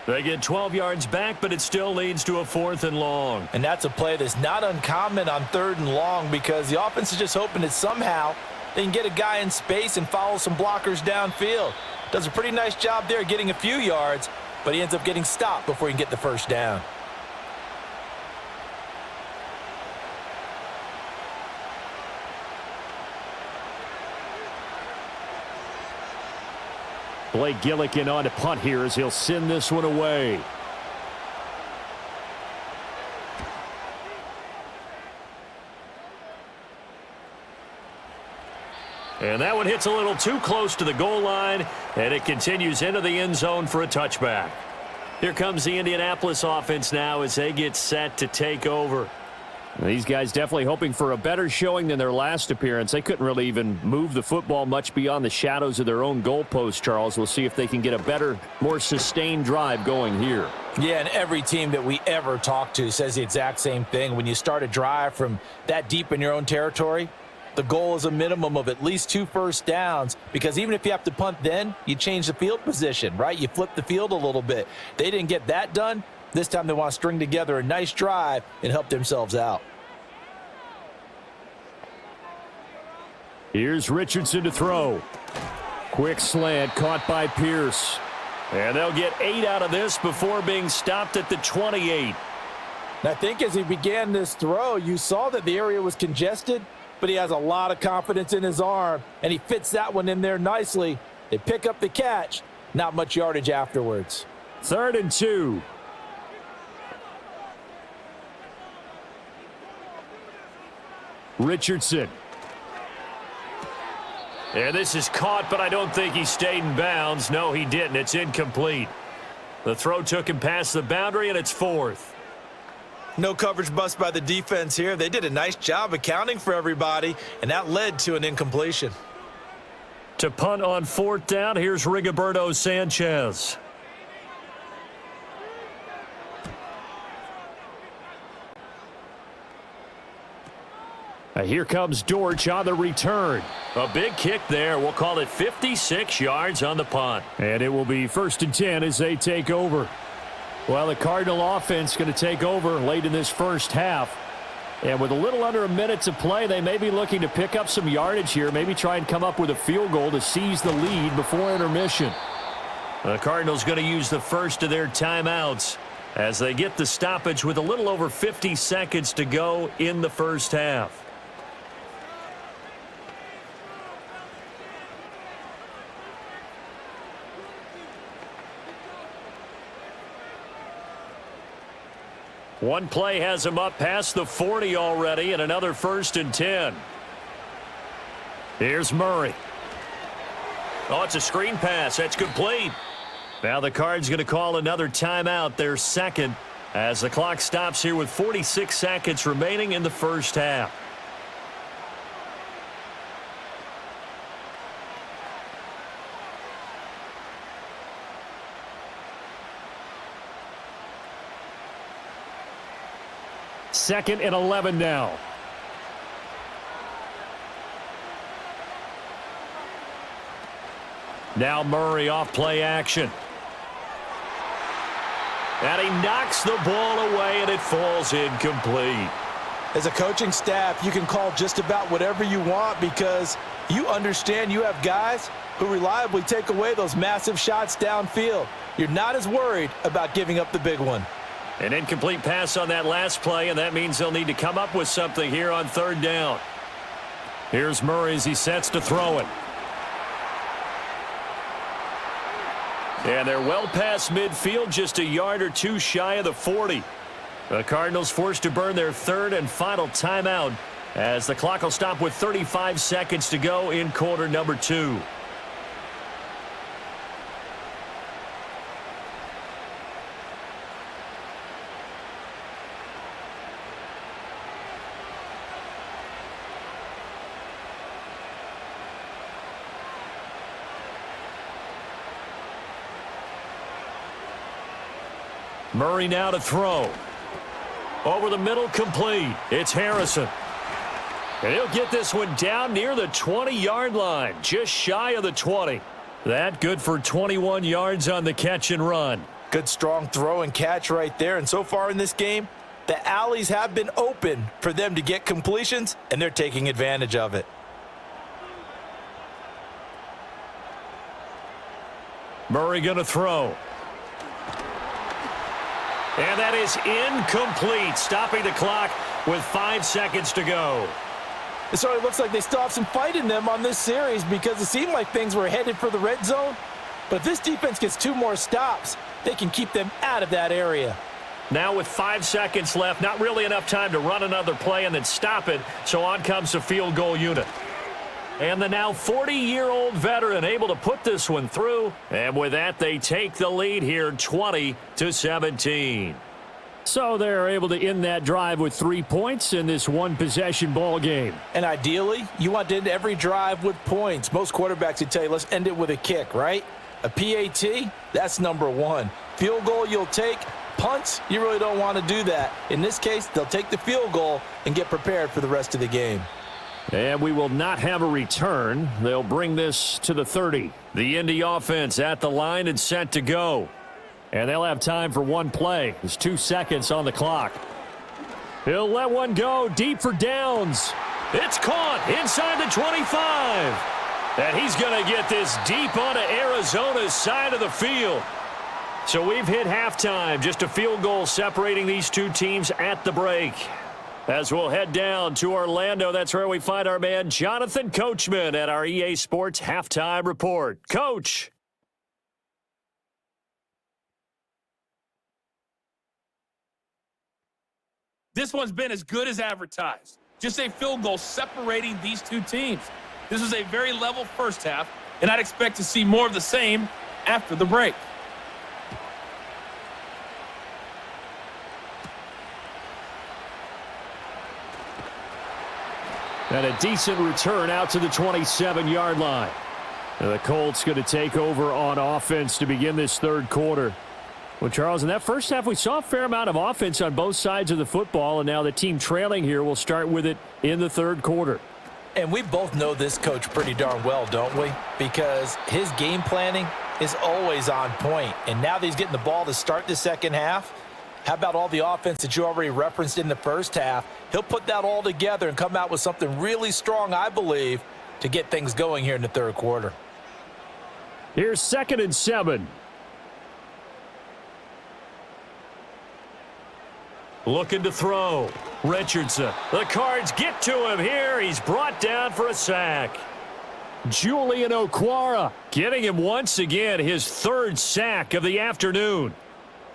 They get 12 yards back, but it still leads to a 4th and long. And that's a play that's not uncommon on 3rd and long because the offense is just hoping that somehow they can get a guy in space and follow some blockers downfield. Does a pretty nice job there getting a few yards, but he ends up getting stopped before he can get the first down. Blake Gillikin on to punt here as he'll send this one away. And that one hits a little too close to the goal line, and it continues into the end zone for a touchback. Here comes the Indianapolis offense now as they get set to take over. These guys definitely hoping for a better showing than their last appearance. They couldn't really even move the football much beyond the shadows of their own goalpost, Charles. We'll see if they can get a better, more sustained drive going here. Yeah, and every team that we ever talk to says the exact same thing. When you start a drive from that deep in your own territory, the goal is a minimum of at least 2 first downs because even if you have to punt then, you change the field position, right? You flip the field a little bit. They didn't get that done. This time they want to string together a nice drive and help themselves out. Here's Richardson to throw. Quick slant caught by Pierce. And they'll get 8 out of this before being stopped at the 28. And I think as he began this throw, you saw that the area was congested, but he has a lot of confidence in his arm, and he fits that one in there nicely. They pick up the catch, not much yardage afterwards. 3rd and 2. Richardson. And this is caught, but I don't think he stayed in bounds. No, he didn't. It's incomplete. The throw took him past the boundary, and it's 4th. No coverage bust by the defense here. They did a nice job accounting for everybody, and that led to an incompletion. To punt on 4th down, here's Rigoberto Sanchez. Here comes Dortch on the return. A big kick there. We'll call it 56 yards on the punt. And it will be 1st and 10 as they take over. Well, the Cardinal offense going to take over late in this first half. And with a little under a minute to play, they may be looking to pick up some yardage here, maybe try and come up with a field goal to seize the lead before intermission. The Cardinals going to use the first of their timeouts as they get the stoppage with a little over 50 seconds to go in the first half. One play has him up past the 40 already, and another 1st and 10. Here's Murray. Oh, it's a screen pass. That's complete. Now the Cards going to call another timeout, their second, as the clock stops here with 46 seconds remaining in the first half. Second and 11 now. Now Murray off play action. And he knocks the ball away, and it falls incomplete. As a coaching staff, you can call just about whatever you want because you understand you have guys who reliably take away those massive shots downfield. You're not as worried about giving up the big one. An incomplete pass on that last play, and that means they'll need to come up with something here on third down. Here's Murray as he sets to throw it. And they're well past midfield, just a yard or two shy of the 40. The Cardinals forced to burn their third and final timeout as the clock will stop with 35 seconds to go in quarter number 2. Murray now to throw. Over the middle, complete. It's Harrison. And he'll get this one down near the 20-yard line, just shy of the 20. That good for 21 yards on the catch and run. Good strong throw and catch right there. And so far in this game, the alleys have been open for them to get completions, and they're taking advantage of it. Murray going to throw. And that is incomplete, stopping the clock with 5 seconds to go. It sort of looks like they still have some fight in them on this series because it seemed like things were headed for the red zone. But if this defense gets 2 more stops, they can keep them out of that area. Now with 5 seconds left, not really enough time to run another play and then stop it, so on comes the field goal unit. And the now 40-year-old veteran able to put this one through. And with that, they take the lead here 20-17. So they're able to end that drive with 3 points in this one-possession ball game. And ideally, you want to end every drive with points. Most quarterbacks would tell you, let's end it with a kick, right? A PAT, that's number 1. Field goal you'll take. Punts, you really don't want to do that. In this case, they'll take the field goal and get prepared for the rest of the game. And we will not have a return. They'll bring this to the 30. The Indy offense at the line and set to go. And they'll have time for one play. There's 2 seconds on the clock. He'll let one go deep for downs. It's caught inside the 25. And he's going to get this deep onto Arizona's side of the field. So we've hit halftime. Just a field goal separating these two teams at the break. As we'll head down to Orlando, that's where we find our man Jonathan Coachman at our EA Sports Halftime Report. Coach. This one's been as good as advertised. Just a field goal separating these two teams. This was a very level first half, and I'd expect to see more of the same after the break. And a decent return out to the 27-yard line. And the Colts going to take over on offense to begin this third quarter. Well, Charles, in that first half, we saw a fair amount of offense on both sides of the football, and now the team trailing here will start with it in the third quarter. And we both know this coach pretty darn well, don't we? Because his game planning is always on point. And now that he's getting the ball to start the second half, how about all the offense that you already referenced in the first half? He'll put that all together and come out with something really strong, I believe, to get things going here in the third quarter. Here's 2nd and 7. Looking to throw. Richardson. The Cards get to him here. He's brought down for a sack. Julian Okwara getting him once again his 3rd sack of the afternoon.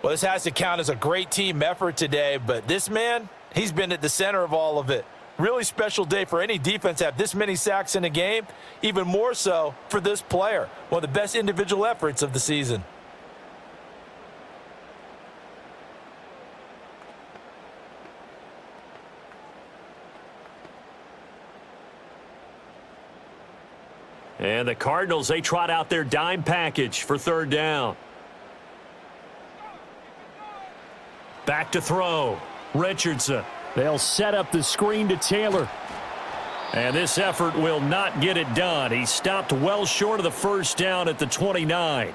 Well, this has to count as a great team effort today, but this man, he's been at the center of all of it. Really special day for any defense to have this many sacks in a game, even more so for this player. One of the best individual efforts of the season. And the Cardinals, they trot out their dime package for third down. Back to throw. Richardson. They'll set up the screen to Taylor. And this effort will not get it done. He stopped well short of the first down at the 29.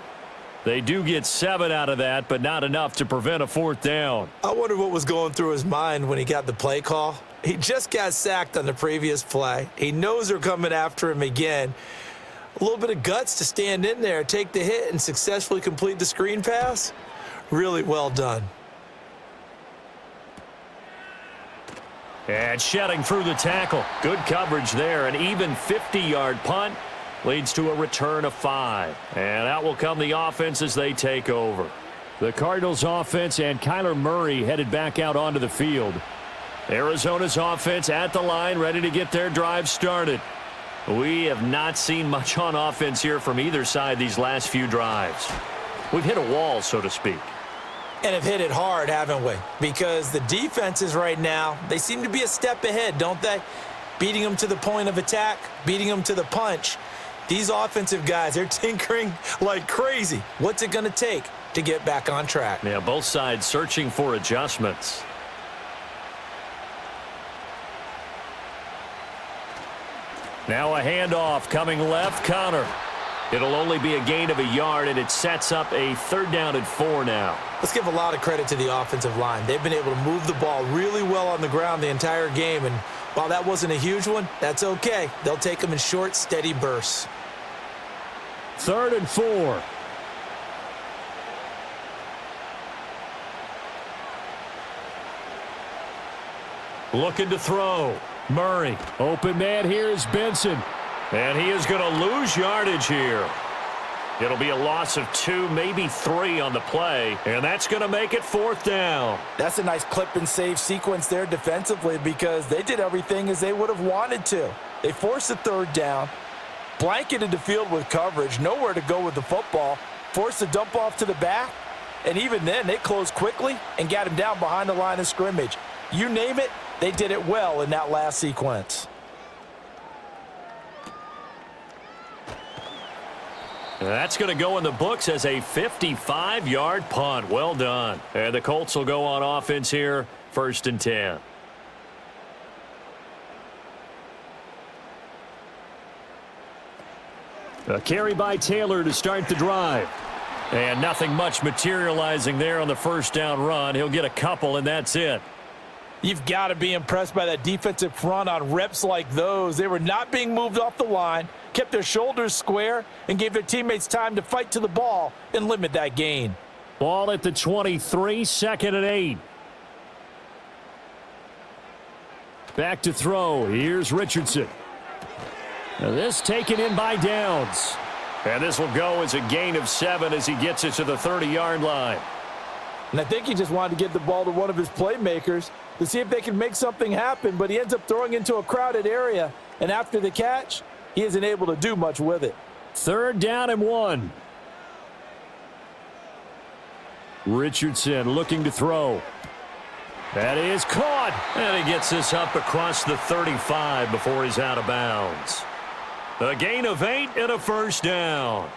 They do get 7 out of that, but not enough to prevent a fourth down. I wonder what was going through his mind when he got the play call. He just got sacked on the previous play. He knows they're coming after him again. A little bit of guts to stand in there, take the hit, and successfully complete the screen pass. Really well done. And shedding through the tackle. Good coverage there. An even 50-yard punt leads to a return of 5. And out will come the offense as they take over. The Cardinals offense and Kyler Murray headed back out onto the field. Arizona's offense at the line, ready to get their drive started. We have not seen much on offense here from either side these last few drives. We've hit a wall, so to speak. And have hit it hard, haven't we? Because the defenses right now, they seem to be a step ahead, don't they? Beating them to the point of attack, beating them to the punch. These offensive guys, they're tinkering like crazy. What's it going to take to get back on track? Yeah, both sides searching for adjustments. Now a handoff coming left, Connor. It'll only be a gain of a yard, and it sets up a third down and 4 now. Let's give a lot of credit to the offensive line. They've been able to move the ball really well on the ground the entire game, and while that wasn't a huge one, that's okay. They'll take them in short, steady bursts. 3rd and 4. Looking to throw. Murray. Open man here is Benson. And he is going to lose yardage here. It'll be a loss of 2, maybe 3 on the play, and that's going to make it 4th down. That's a nice clip and save sequence there defensively because they did everything as they would have wanted to. They forced the 3rd down, blanketed the field with coverage, nowhere to go with the football, forced the dump off to the back, and even then they closed quickly and got him down behind the line of scrimmage. You name it, they did it well in that last sequence. That's going to go in the books as a 55-yard punt. Well done. And the Colts will go on offense here, 1st and 10. A carry by Taylor to start the drive. And nothing much materializing there on the first down run. He'll get a couple, and that's it. You've got to be impressed by that defensive front on reps like those. They were not being moved off the line, kept their shoulders square, and gave their teammates time to fight to the ball and limit that gain. Ball at the 23, 2nd and 8. Back to throw. Here's Richardson. Now this taken in by Downs. And this will go as a gain of 7 as he gets it to the 30-yard line. And I think he just wanted to get the ball to one of his playmakers to see if they can make something happen, but he ends up throwing into a crowded area, and after the catch, he isn't able to do much with it. 3rd down and 1. Richardson looking to throw. That is caught, and he gets this up across the 35 before he's out of bounds. A gain of 8 and a 1st down.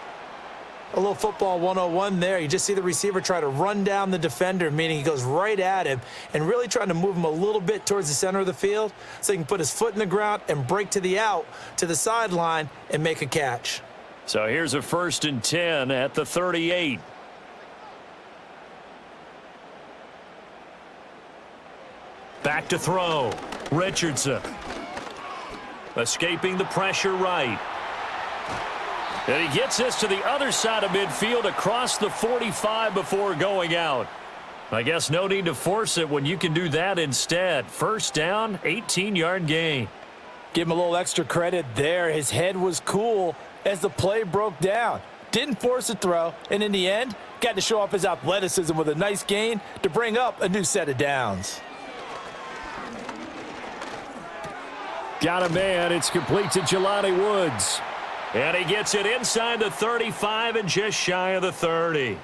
A little football 101 there. You just see the receiver try to run down the defender, meaning he goes right at him and really trying to move him a little bit towards the center of the field so he can put his foot in the ground and break to the out, to the sideline, and make a catch. So here's a 1st and 10 at the 38. Back to throw. Richardson. Escaping the pressure right. And he gets this to the other side of midfield across the 45 before going out. I guess no need to force it when you can do that instead. 1st down, 18-yard gain. Give him a little extra credit there. His head was cool as the play broke down. Didn't force a throw, and in the end, got to show off his athleticism with a nice gain to bring up a new set of downs. Got a man. It's complete to Jelani Woods. And he gets it inside the 35 and just shy of the 30.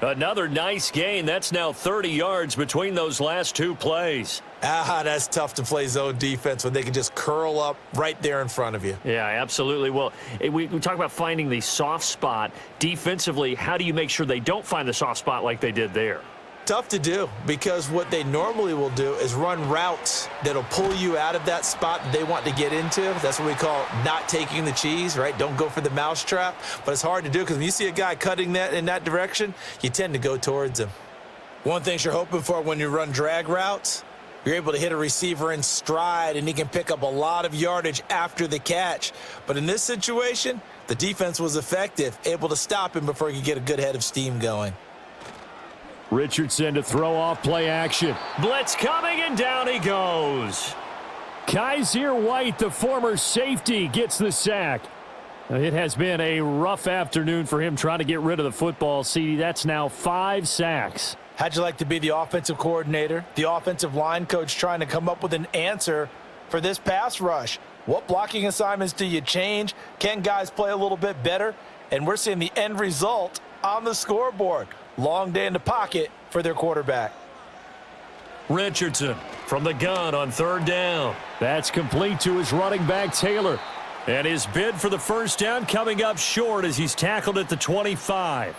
Another nice gain. That's now 30 yards between those last two plays. That's tough to play zone defense when they can just curl up right there in front of you. Yeah, absolutely. Well, we talk about finding the soft spot. Defensively, how do you make sure they don't find the soft spot like they did there? Tough to do, because what they normally will do is run routes that'll pull you out of that spot that they want to get into. That's what we call not taking the cheese, right? Don't go for the mousetrap. But it's hard to do because when you see a guy cutting that in that direction, you tend to go towards him. One thing you're hoping for when you run drag routes, you're able to hit a receiver in stride, and he can pick up a lot of yardage after the catch. But in this situation, the defense was effective, able to stop him before he could get a good head of steam going. Richardson to throw off play action. Blitz coming, and down he goes. Kaiser White, the former safety, gets the sack. It has been a rough afternoon for him trying to get rid of the football. See, that's now 5 sacks. How'd you like to be the offensive coordinator, the offensive line coach, trying to come up with an answer for this pass rush? What blocking assignments do you change? Can guys play a little bit better? And we're seeing the end result on the scoreboard. Long day in the pocket for their quarterback. Richardson from the gun on 3rd down. That's complete to his running back, Taylor. And his bid for the first down coming up short as he's tackled at the 25.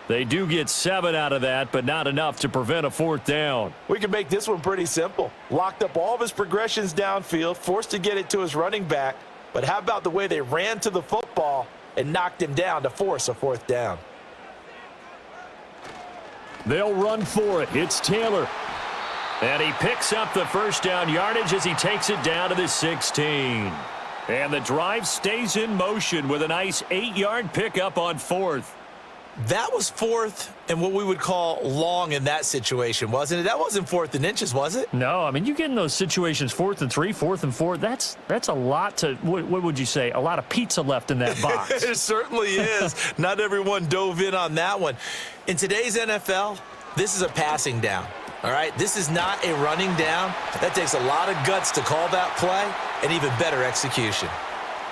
They do get 7 out of that, but not enough to prevent a 4th down. We can make this one pretty simple. Locked up all of his progressions downfield, forced to get it to his running back. But how about the way they ran to the football and knocked him down to force a 4th down? They'll run for it. It's Taylor. And he picks up the first down yardage as he takes it down to the 16. And the drive stays in motion with a nice 8-yard pickup on 4th. That was 4th and what we would call long in that situation, wasn't it? That wasn't 4th and inches, was it? No, I mean, you get in those situations 4th and 3, 4th and 4. That's a lot to, what would you say, a lot of pizza left in that box. It certainly is. Not everyone dove in on that one. In today's NFL, this is a passing down, all right? This is not a running down. That takes a lot of guts to call that play and even better execution.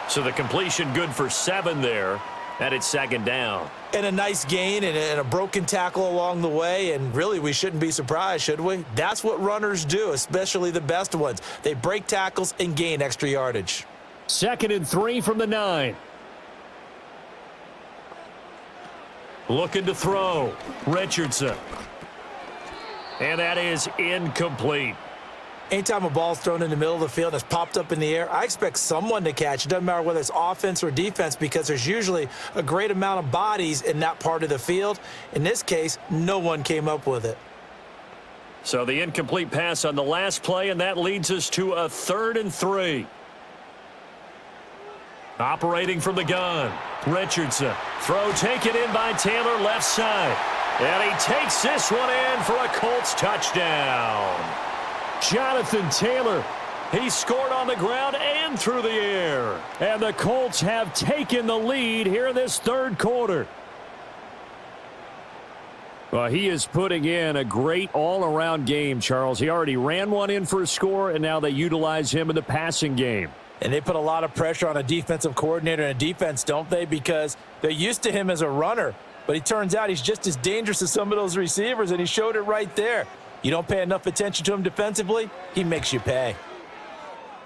So the completion good for 7 there. And it's 2nd down. And a nice gain and a broken tackle along the way, and really we shouldn't be surprised, should we? That's what runners do, especially the best ones. They break tackles and gain extra yardage. 2nd and 3 from the 9. Looking to throw. Richardson. And that is incomplete. Anytime a ball's thrown in the middle of the field and it's popped up in the air, I expect someone to catch. It doesn't matter whether it's offense or defense, because there's usually a great amount of bodies in that part of the field. In this case, no one came up with it. So the incomplete pass on the last play, and that leads us to a 3rd and 3. Operating from the gun, Richardson. Throw taken in by Taylor, left side. And he takes this one in for a Colts touchdown. Jonathan Taylor, he scored on the ground and through the air. And the Colts have taken the lead here in this 3rd quarter. Well, he is putting in a great all-around game, Charles. He already ran one in for a score, and now they utilize him in the passing game. And they put a lot of pressure on a defensive coordinator and a defense, don't they? Because they're used to him as a runner. But he turns out he's just as dangerous as some of those receivers, and he showed it right there. You don't pay enough attention to him defensively, he makes you pay.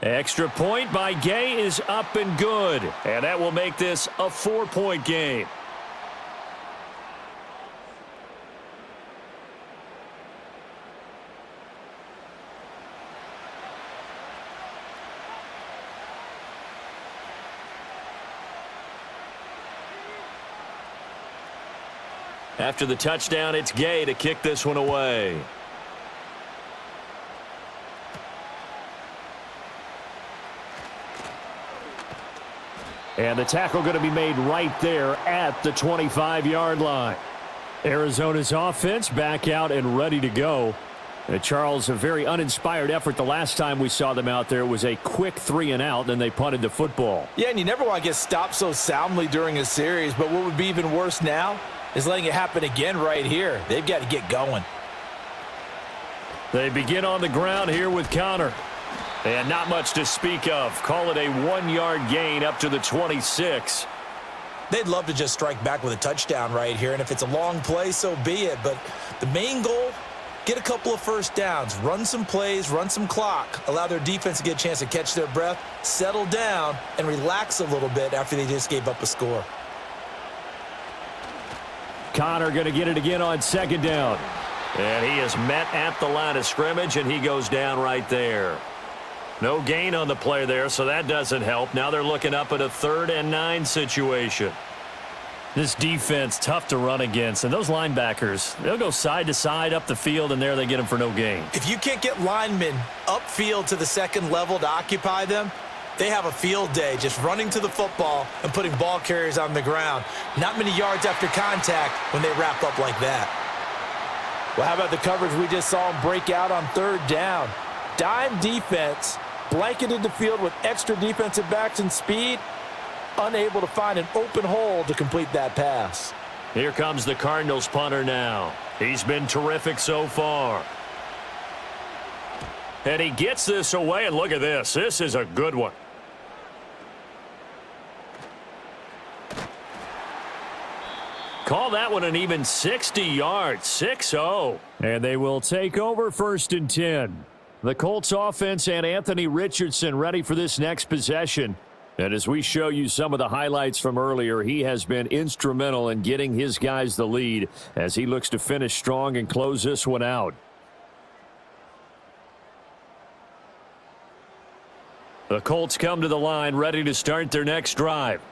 Extra point by Gay is up and good. And that will make this a 4-point game. After the touchdown, it's Gay to kick this one away. And the tackle going to be made right there at the 25-yard line. Arizona's offense back out and ready to go. Charles, a very uninspired effort the last time we saw them out there. It was a quick 3-and-out, then they punted the football. Yeah, and you never want to get stopped so soundly during a series, but what would be even worse now is letting it happen again right here. They've got to get going. They begin on the ground here with Connor. And not much to speak of. Call it a 1-yard gain up to the 26. They'd love to just strike back with a touchdown right here, and if it's a long play, so be it. But the main goal, get a couple of first downs, run some plays, run some clock, allow their defense to get a chance to catch their breath, settle down, and relax a little bit after they just gave up a score. Connor going to get it again on second down. And he is met at the line of scrimmage, and he goes down right there. No gain on the play there, so that doesn't help. Now they're looking up at a 3rd and 9 situation. This defense, tough to run against. And those linebackers, they'll go side to side up the field, and there they get them for no gain. If you can't get linemen upfield to the second level to occupy them, they have a field day just running to the football and putting ball carriers on the ground. Not many yards after contact when they wrap up like that. Well, how about the coverage we just saw them break out on 3rd down? Dime defense, blanketed the field with extra defensive backs and speed, unable to find an open hole to complete that pass. Here comes the Cardinals punter now. He's been terrific so far. And he gets this away, and look at this. This is a good one. Call that one an even 60 yards, 6-0. And they will take over 1st and 10. The Colts offense and Anthony Richardson ready for this next possession. And as we show you some of the highlights from earlier, he has been instrumental in getting his guys the lead as he looks to finish strong and close this one out. The Colts come to the line ready to start their next drive.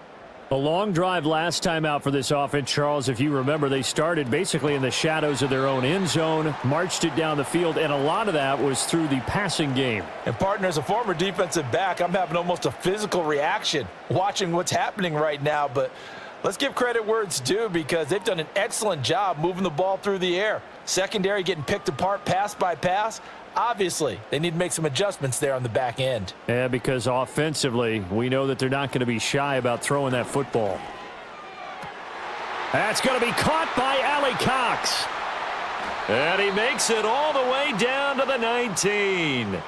A long drive last time out for this offense, Charles. If you remember, they started basically in the shadows of their own end zone, marched it down the field, and a lot of that was through the passing game. And, partner, as a former defensive back, I'm having almost a physical reaction watching what's happening right now. But let's give credit where it's due because they've done an excellent job moving the ball through the air. Secondary getting picked apart pass by pass. Obviously, they need to make some adjustments there on the back end. Yeah, because offensively, we know that they're not going to be shy about throwing that football. That's going to be caught by Allie Cox. And he makes it all the way down to the 19.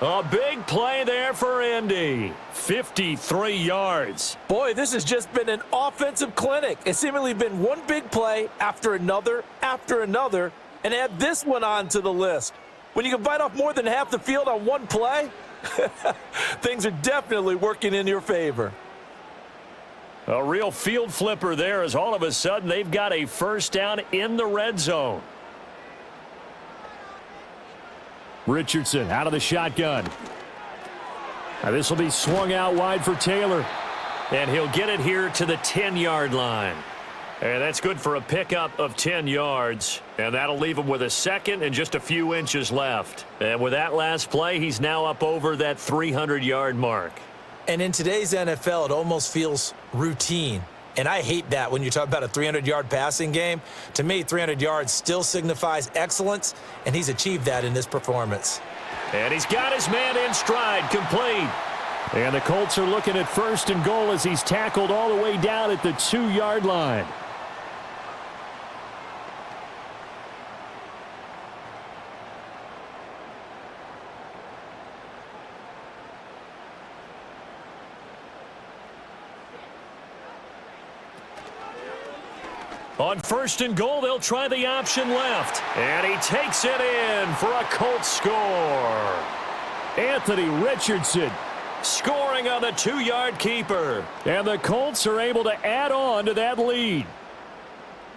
A big play there for Indy. 53 yards. Boy, this has just been an offensive clinic. It's seemingly been one big play after another, and add this one on to the list. When you can bite off more than half the field on one play, things are definitely working in your favor. A real field flipper there as all of a sudden they've got a 1st down in the red zone. Richardson out of the shotgun. Now this will be swung out wide for Taylor. And he'll get it here to the 10-yard line. And that's good for a pickup of 10 yards. And that'll leave him with a 2nd and just a few inches left. And with that last play, he's now up over that 300-yard mark. And in today's NFL, it almost feels routine. And I hate that when you talk about a 300-yard passing game. To me, 300 yards still signifies excellence, and he's achieved that in this performance. And he's got his man in stride, complete. And the Colts are looking at 1st and goal as he's tackled all the way down at the 2-yard line. On 1st and goal, they'll try the option left. And he takes it in for a Colts score. Anthony Richardson scoring on the 2-yard keeper. And the Colts are able to add on to that lead.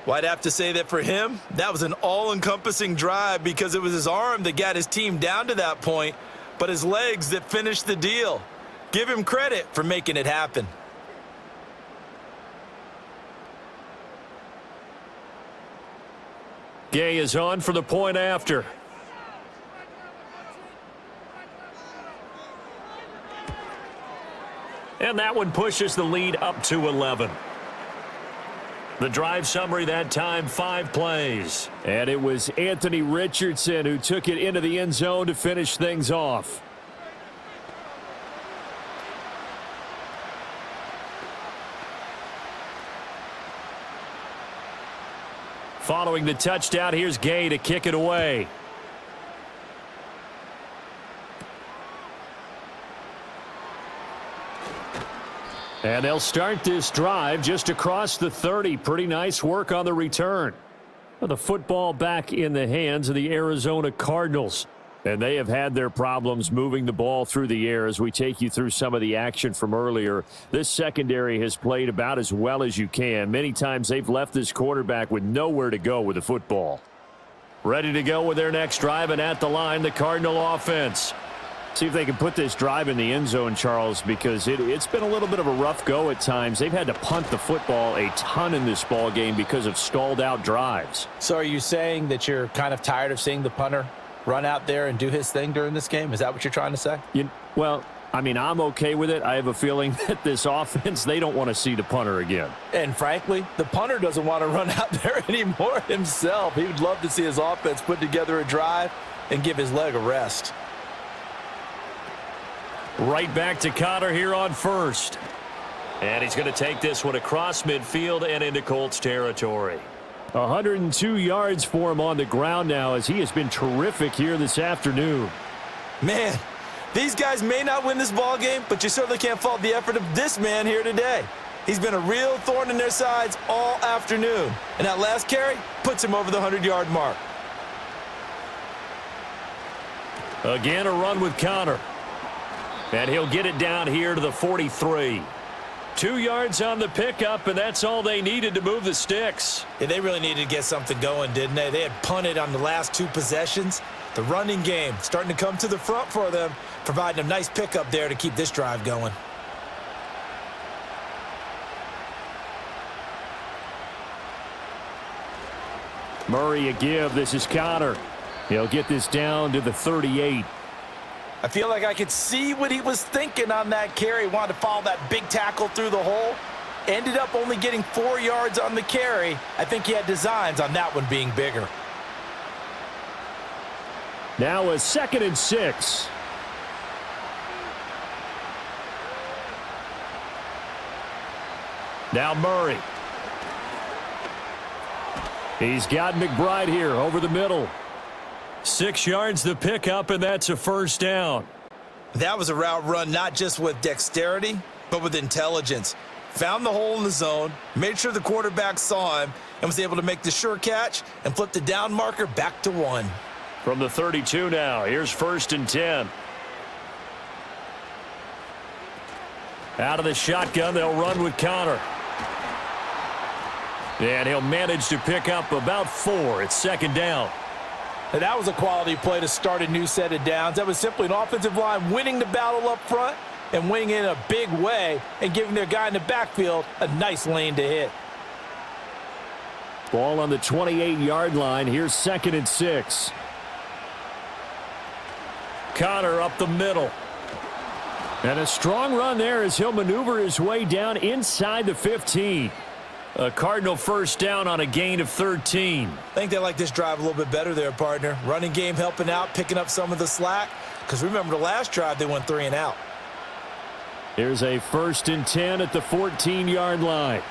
Well, I'd have to say that for him, that was an all-encompassing drive because it was his arm that got his team down to that point, but his legs that finished the deal. Give him credit for making it happen. Gay is on for the point after. And that one pushes the lead up to 11. The drive summary that time, 5 plays. And it was Anthony Richardson who took it into the end zone to finish things off. Following the touchdown, here's Gay to kick it away. And they'll start this drive just across the 30. Pretty nice work on the return. The football back in the hands of the Arizona Cardinals. And they have had their problems moving the ball through the air as we take you through some of the action from earlier. This secondary has played about as well as you can. Many times they've left this quarterback with nowhere to go with the football. Ready to go with their next drive, and at the line, the Cardinal offense. See if they can put this drive in the end zone, Charles, because it's been a little bit of a rough go at times. They've had to punt the football a ton in this ball game because of stalled out drives. So are you saying that you're kind of tired of seeing the punter run out there and do his thing during this game? Is that what you're trying to say? Well, I mean, I'm okay with it. I have a feeling that this offense, they don't want to see the punter again. And frankly, the punter doesn't want to run out there anymore himself. He would love to see his offense put together a drive and give his leg a rest. Right back to Connor here on first. And he's going to take this one across midfield and into Colts territory. 102 yards for him on the ground now as he has been terrific here this afternoon. Man, these guys may not win this ball game, but you certainly can't fault the effort of this man here today. He's been a real thorn in their sides all afternoon. And that last carry puts him over the 100-yard mark. Again, a run with Connor. And he'll get it down here to the 43. 2 yards on the pickup, and that's all they needed to move the sticks. Yeah, they really needed to get something going, didn't they? They had punted on the last 2 possessions. The running game starting to come to the front for them, providing a nice pickup there to keep this drive going. Murray a give. This is Connor. He'll get this down to the 38. I feel like I could see what he was thinking on that carry. He wanted to follow that big tackle through the hole. Ended up only getting 4 yards on the carry. I think he had designs on that one being bigger. Now a 2nd and 6. Now Murray. He's got McBride here over the middle. 6 yards the pickup, and that's a first down. That was a route run not just with dexterity, but with intelligence. Found the hole in the zone, made sure the quarterback saw him, and was able to make the sure catch and flip the down marker back to 1. From the 32 now, here's 1st and 10. Out of the shotgun, they'll run with Connor. And he'll manage to pick up about 4. It's 2nd down. And that was a quality play to start a new set of downs. That was simply an offensive line winning the battle up front and winning in a big way and giving their guy in the backfield a nice lane to hit. Ball on the 28-yard line. Here's 2nd and 6. Connor up the middle. And a strong run there as he'll maneuver his way down inside the 15. A Cardinal first down on a gain of 13. I think they like this drive a little bit better there, partner. Running game helping out, picking up some of the slack. Because remember the last drive, they went 3 and out. Here's a 1st and 10 at the 14-yard line.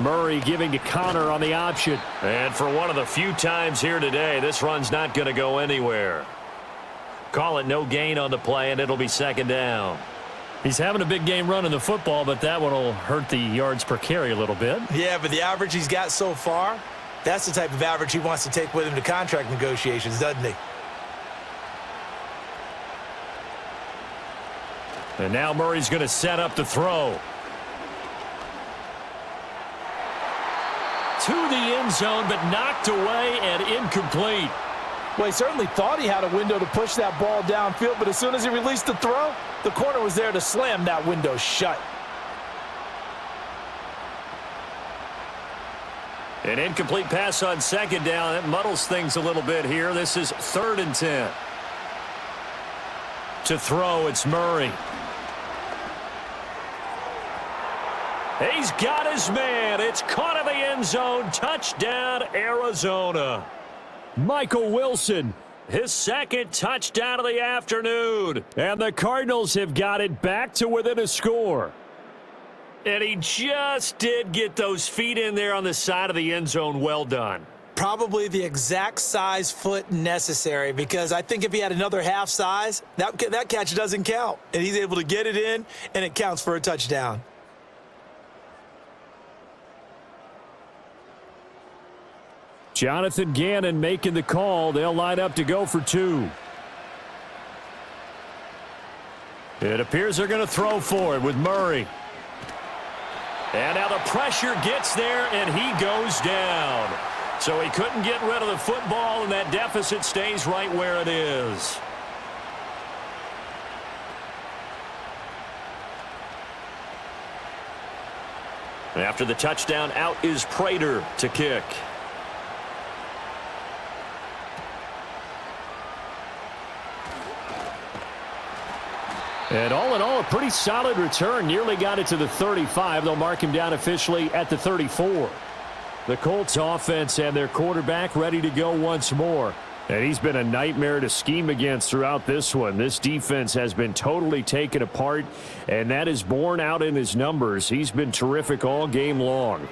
Murray giving to Connor on the option. And for one of the few times here today, this run's not going to go anywhere. Call it no gain on the play, and it'll be 2nd down. He's having a big game running the football, but that one will hurt the yards per carry a little bit. Yeah, but the average he's got so far, that's the type of average he wants to take with him to contract negotiations, doesn't he? And now Murray's going to set up the throw. To the end zone, but knocked away and incomplete. Well, he certainly thought he had a window to push that ball downfield, but as soon as he released the throw, the corner was there to slam that window shut. An incomplete pass on 2nd down. That muddles things a little bit here. This is 3rd and 10. To throw, it's Murray. He's got his man. It's caught in the end zone. Touchdown, Arizona. Michael Wilson, his 2nd touchdown of the afternoon. And the Cardinals have got it back to within a score. And he just did get those feet in there on the side of the end zone. Well done. Probably the exact size foot necessary, because I think if he had another half size, that catch doesn't count. And he's able to get it in, and it counts for a touchdown. Jonathan Gannon making the call. They'll line up to go for 2. It appears they're going to throw for it with Murray. And now the pressure gets there, and he goes down. So he couldn't get rid of the football, and that deficit stays right where it is. After the touchdown, out is Prater to kick. And all in all, a pretty solid return. Nearly got it to the 35. They'll mark him down officially at the 34. The Colts offense and their quarterback ready to go once more. And he's been a nightmare to scheme against throughout this one. This defense has been totally taken apart, and that is borne out in his numbers. He's been terrific all game long.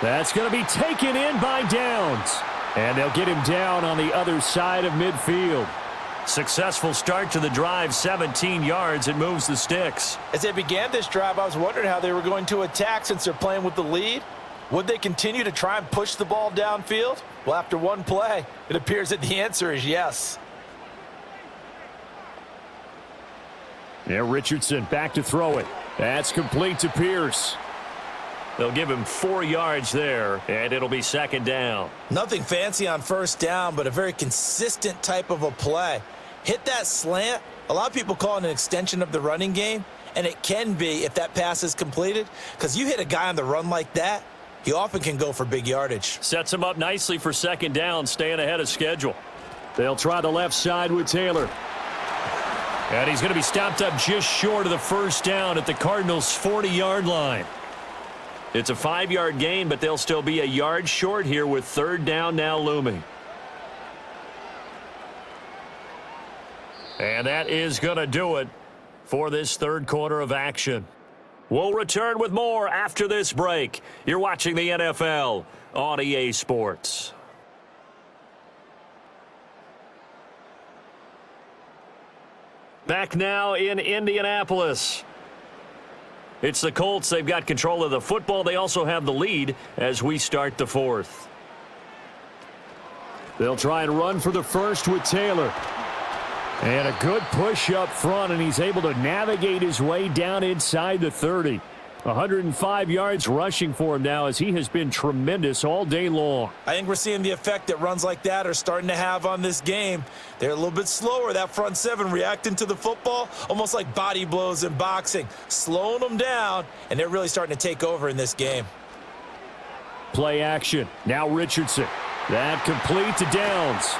That's going to be taken in by Downs. And they'll get him down on the other side of midfield. Successful start to the drive, 17 yards. It moves the sticks. As they began this drive, I was wondering how they were going to attack since they're playing with the lead. Would they continue to try and push the ball downfield? Well, after one play, it appears that the answer is yes. Yeah, Richardson back to throw it. That's complete to Pierce. They'll give him 4 yards there, and it'll be second down. Nothing fancy on first down, but a very consistent type of a play. Hit that slant. A lot of people call it an extension of the running game, and it can be if that pass is completed, because you hit a guy on the run like that, he often can go for big yardage. Sets him up nicely for second down, staying ahead of schedule. They'll try the left side with Taylor. And he's going to be stopped up just short of the first down at the Cardinals' 40-yard line. It's a 5-yard gain, but they'll still be a yard short here with third down now looming. And that is going to do it for this third quarter of action. We'll return with more after this break. You're watching the NFL on EA Sports. Back now in Indianapolis. It's the Colts. They've got control of the football. They also have the lead as we start the fourth. They'll try and run for the first with Taylor. And a good push up front, and he's able to navigate his way down inside the 30. 105 yards rushing for him now as he has been tremendous all day long. I think we're seeing the effect that runs like that are starting to have on this game. They're a little bit slower, that front seven, reacting to the football, almost like body blows in boxing, slowing them down, and they're really starting to take over in this game. Play action. Now Richardson. That complete to Downs.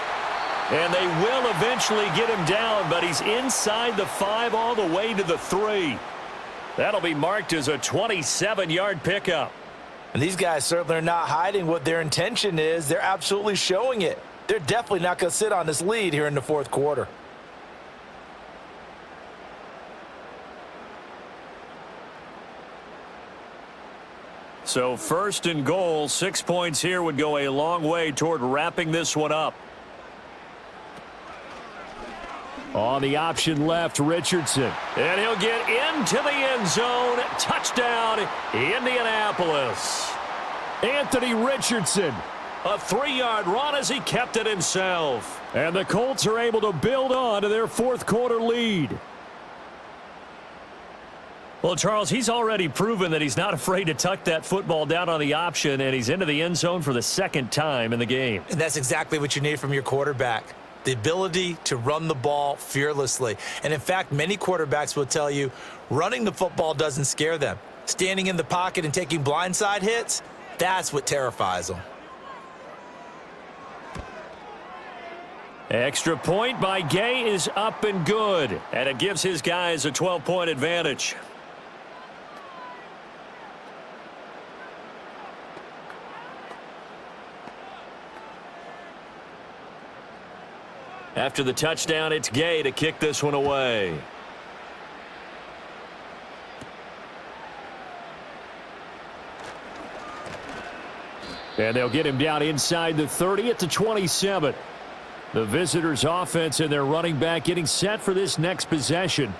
And they will eventually get him down, but he's inside the 5 all the way to the 3. That'll be marked as a 27-yard pickup. And these guys certainly are not hiding what their intention is. They're absolutely showing it. They're definitely not going to sit on this lead here in the fourth quarter. So first and goal, 6 points here would go a long way toward wrapping this one up. On the option left, Richardson. And he'll get into the end zone. Touchdown, Indianapolis. Anthony Richardson. A 3-yard run as he kept it himself. And the Colts are able to build on to their fourth quarter lead. Well, Charles, he's already proven that he's not afraid to tuck that football down on the option, and he's into the end zone for the second time in the game. And that's exactly what you need from your quarterback. The ability to run the ball fearlessly. And in fact, many quarterbacks will tell you running the football doesn't scare them. Standing in the pocket and taking blindside hits, that's what terrifies them. Extra point by Gay is up and good. And it gives his guys a 12-point advantage. After the touchdown, it's Gay to kick this one away. And they'll get him down inside the 30 at the 27. The visitors' offense and their running back getting set for this next possession.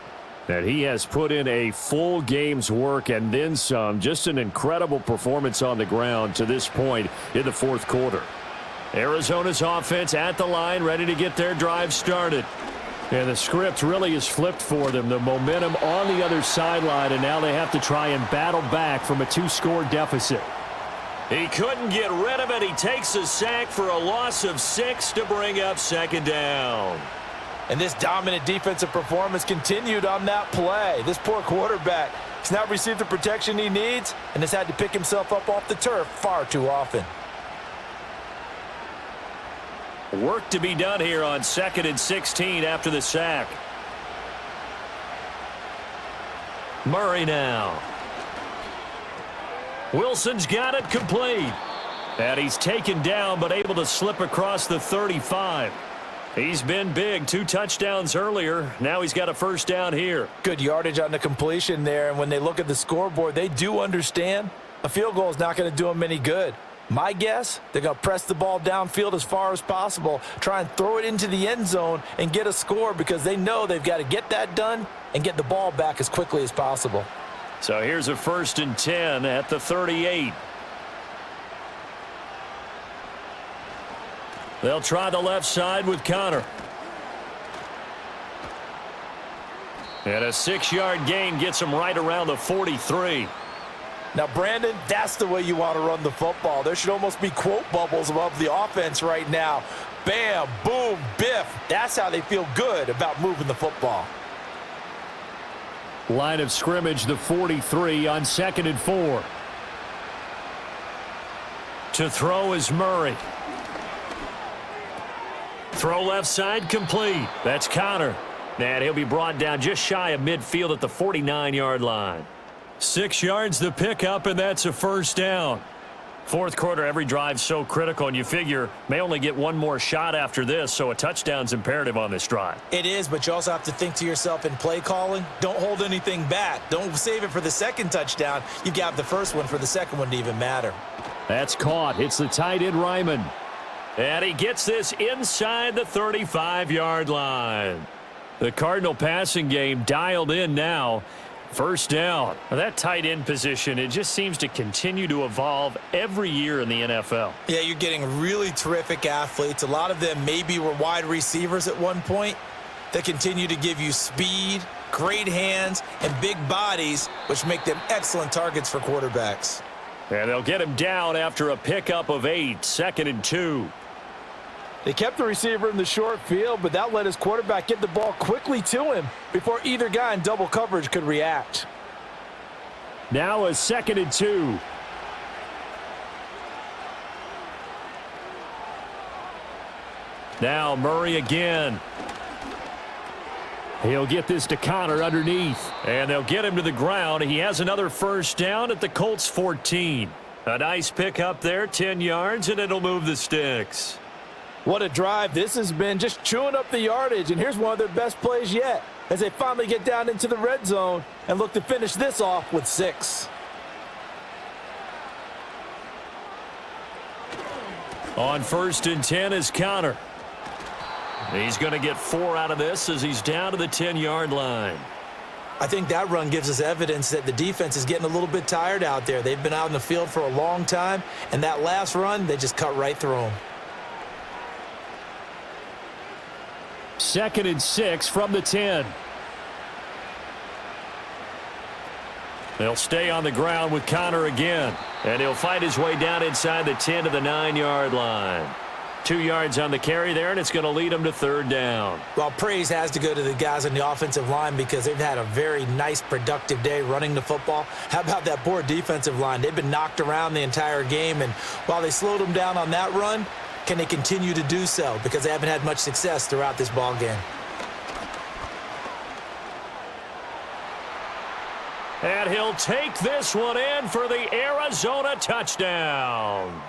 And he has put in a full game's work and then some. Just an incredible performance on the ground to this point in the fourth quarter. Arizona's offense at the line, ready to get their drive started. And the script really is flipped for them. The momentum on the other sideline, and now they have to try and battle back from a 2-score deficit. He couldn't get rid of it. He takes a sack for a loss of 6 to bring up second down. And this dominant defensive performance continued on that play. This poor quarterback has not received the protection he needs and has had to pick himself up off the turf far too often. Work to be done here on 2nd and 16 after the sack. Murray now. Wilson's got it complete. And he's taken down but able to slip across the 35. He's been big. 2 touchdowns earlier. Now he's got a first down here. Good yardage on the completion there, and when they look at the scoreboard, they do understand a field goal is not going to do them any good. My guess, they're going to press the ball downfield as far as possible, try and throw it into the end zone and get a score because they know they've got to get that done and get the ball back as quickly as possible. So here's a 1st and 10 at the 38. They'll try the left side with Connor. And a 6-yard gain gets him right around the 43. Now, Brandon, that's the way you want to run the football. There should almost be quote bubbles above the offense right now. Bam, boom, biff. That's how they feel good about moving the football. Line of scrimmage, the 43 on 2nd and 4. To throw is Murray. Throw left side complete. That's Connor. And he'll be brought down just shy of midfield at the 49-yard line. 6 yards the pickup, and that's a first down. Fourth quarter, every drive so critical, and you figure may only get one more shot after this, so a touchdown's imperative on this drive. It is, but you also have to think to yourself in play calling, don't hold anything back. Don't save it for the second touchdown. You've got the first one for the second one to even matter. That's caught. It's the tight end, Ryman. And he gets this inside the 35-yard line. The Cardinal passing game dialed in now. First down. Now that tight end position, it just seems to continue to evolve every year in the NFL. Yeah, you're getting really terrific athletes. A lot of them maybe were wide receivers at one point that continue to give you speed, great hands, and big bodies, which make them excellent targets for quarterbacks. And they'll get him down after a pickup of 8, 2nd and 2. They kept the receiver in the short field, but that let his quarterback get the ball quickly to him before either guy in double coverage could react. Now a 2nd and 2. Now Murray again. He'll get this to Connor underneath. And they'll get him to the ground. He has another first down at the Colts 14. A nice pickup there, 10 yards, and it'll move the sticks. What a drive this has been, just chewing up the yardage, and here's one of their best plays yet as they finally get down into the red zone and look to finish this off with 6. On 1st and 10 is Connor. He's going to get 4 out of this as he's down to the 10-yard line. I think that run gives us evidence that the defense is getting a little bit tired out there. They've been out in the field for a long time, and that last run, they just cut right through them. 2nd and 6 from the 10. They'll stay on the ground with Connor again. And he'll fight his way down inside the 10 to the 9-yard line. 2 yards on the carry there, and it's going to lead him to 3rd down. Well, praise has to go to the guys on the offensive line because they've had a very nice, productive day running the football. How about that poor defensive line? They've been knocked around the entire game, and while they slowed them down on that run, can they continue to do so? Because they haven't had much success throughout this ball game. And he'll take this one in for the Arizona touchdown.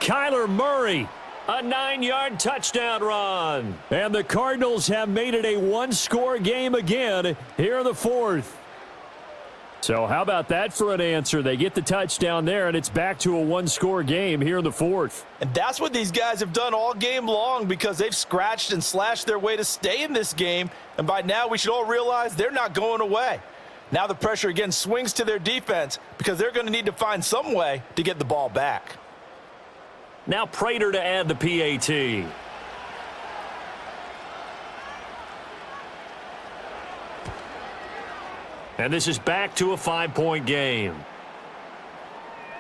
Kyler Murray, a 9-yard touchdown run. And the Cardinals have made it a 1-score game again here in the 4th. So how about that for an answer? They get the touchdown there, and it's back to a one-score game here in the fourth. And that's what these guys have done all game long because they've scratched and slashed their way to stay in this game. And by now, we should all realize they're not going away. Now the pressure again swings to their defense because they're going to need to find some way to get the ball back. Now Prater to add the PAT. And this is back to a 5-point game.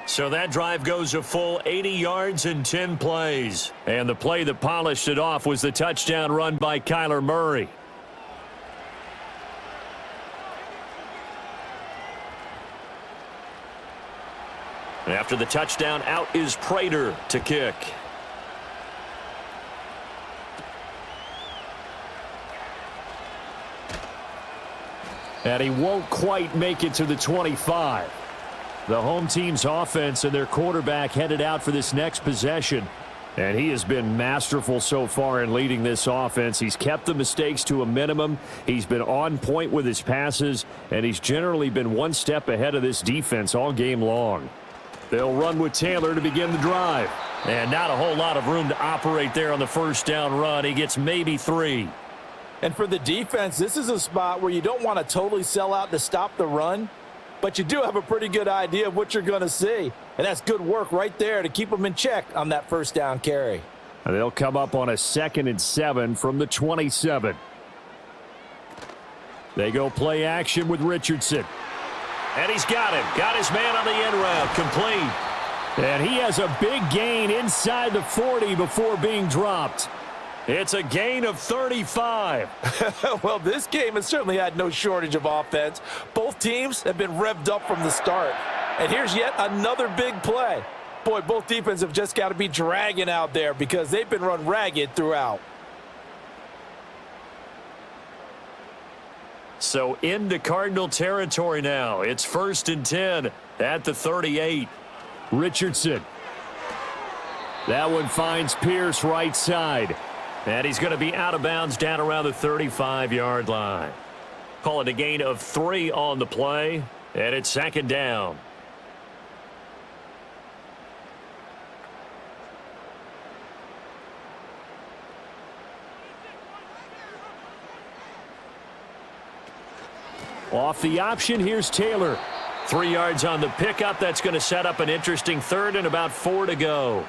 So that drive goes a full 80 yards in 10 plays. And the play that polished it off was the touchdown run by Kyler Murray. After the touchdown, out is Prater to kick. And he won't quite make it to the 25. The home team's offense and their quarterback headed out for this next possession. And he has been masterful so far in leading this offense. He's kept the mistakes to a minimum. He's been on point with his passes. And he's generally been one step ahead of this defense all game long. They'll run with Taylor to begin the drive. And not a whole lot of room to operate there on the first down run. He gets maybe 3. And for the defense, this is a spot where you don't want to totally sell out to stop the run, but you do have a pretty good idea of what you're going to see. And that's good work right there to keep them in check on that first down carry. And they'll come up on a 2nd and 7 from the 27. They go play action with Richardson. And he's got him. Got his man on the end route. Complete. And he has a big gain inside the 40 before being dropped. It's a gain of 35. Well, this game has certainly had no shortage of offense. Both teams have been revved up from the start. And here's yet another big play. Boy, both defenses have just got to be dragging out there because they've been run ragged throughout. So into Cardinal territory now. It's 1st and 10 at the 38. Richardson. That one finds Pierce right side. And he's going to be out of bounds down around the 35-yard line. Call it a gain of 3 on the play. And it's 2nd down. Off the option, here's Taylor. 3 yards on the pickup. That's going to set up an interesting 3rd and about 4 to go.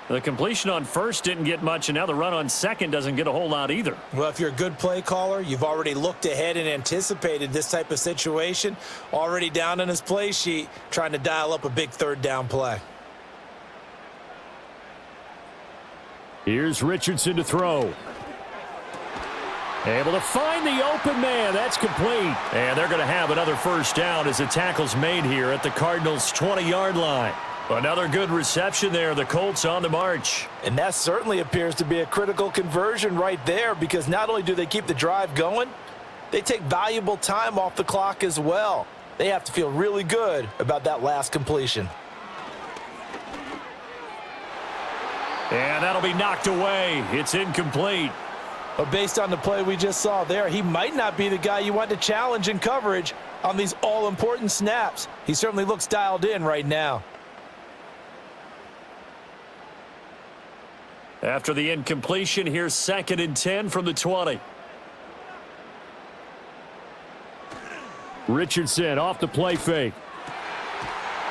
The completion on 1st didn't get much, and now the run on 2nd doesn't get a whole lot either. Well, if you're a good play caller, you've already looked ahead and anticipated this type of situation. Already down in his play sheet, trying to dial up a big 3rd down play. Here's Richardson to throw. Able to find the open man. That's complete. And they're going to have another first down as the tackle's made here at the Cardinals' 20-yard line. Another good reception there. The Colts on the march. And that certainly appears to be a critical conversion right there because not only do they keep the drive going, they take valuable time off the clock as well. They have to feel really good about that last completion. And that'll be knocked away. It's incomplete. But based on the play we just saw there, he might not be the guy you want to challenge in coverage on these all-important snaps. He certainly looks dialed in right now. After the incompletion, here's 2nd and 10 from the 20. Richardson off the play fake.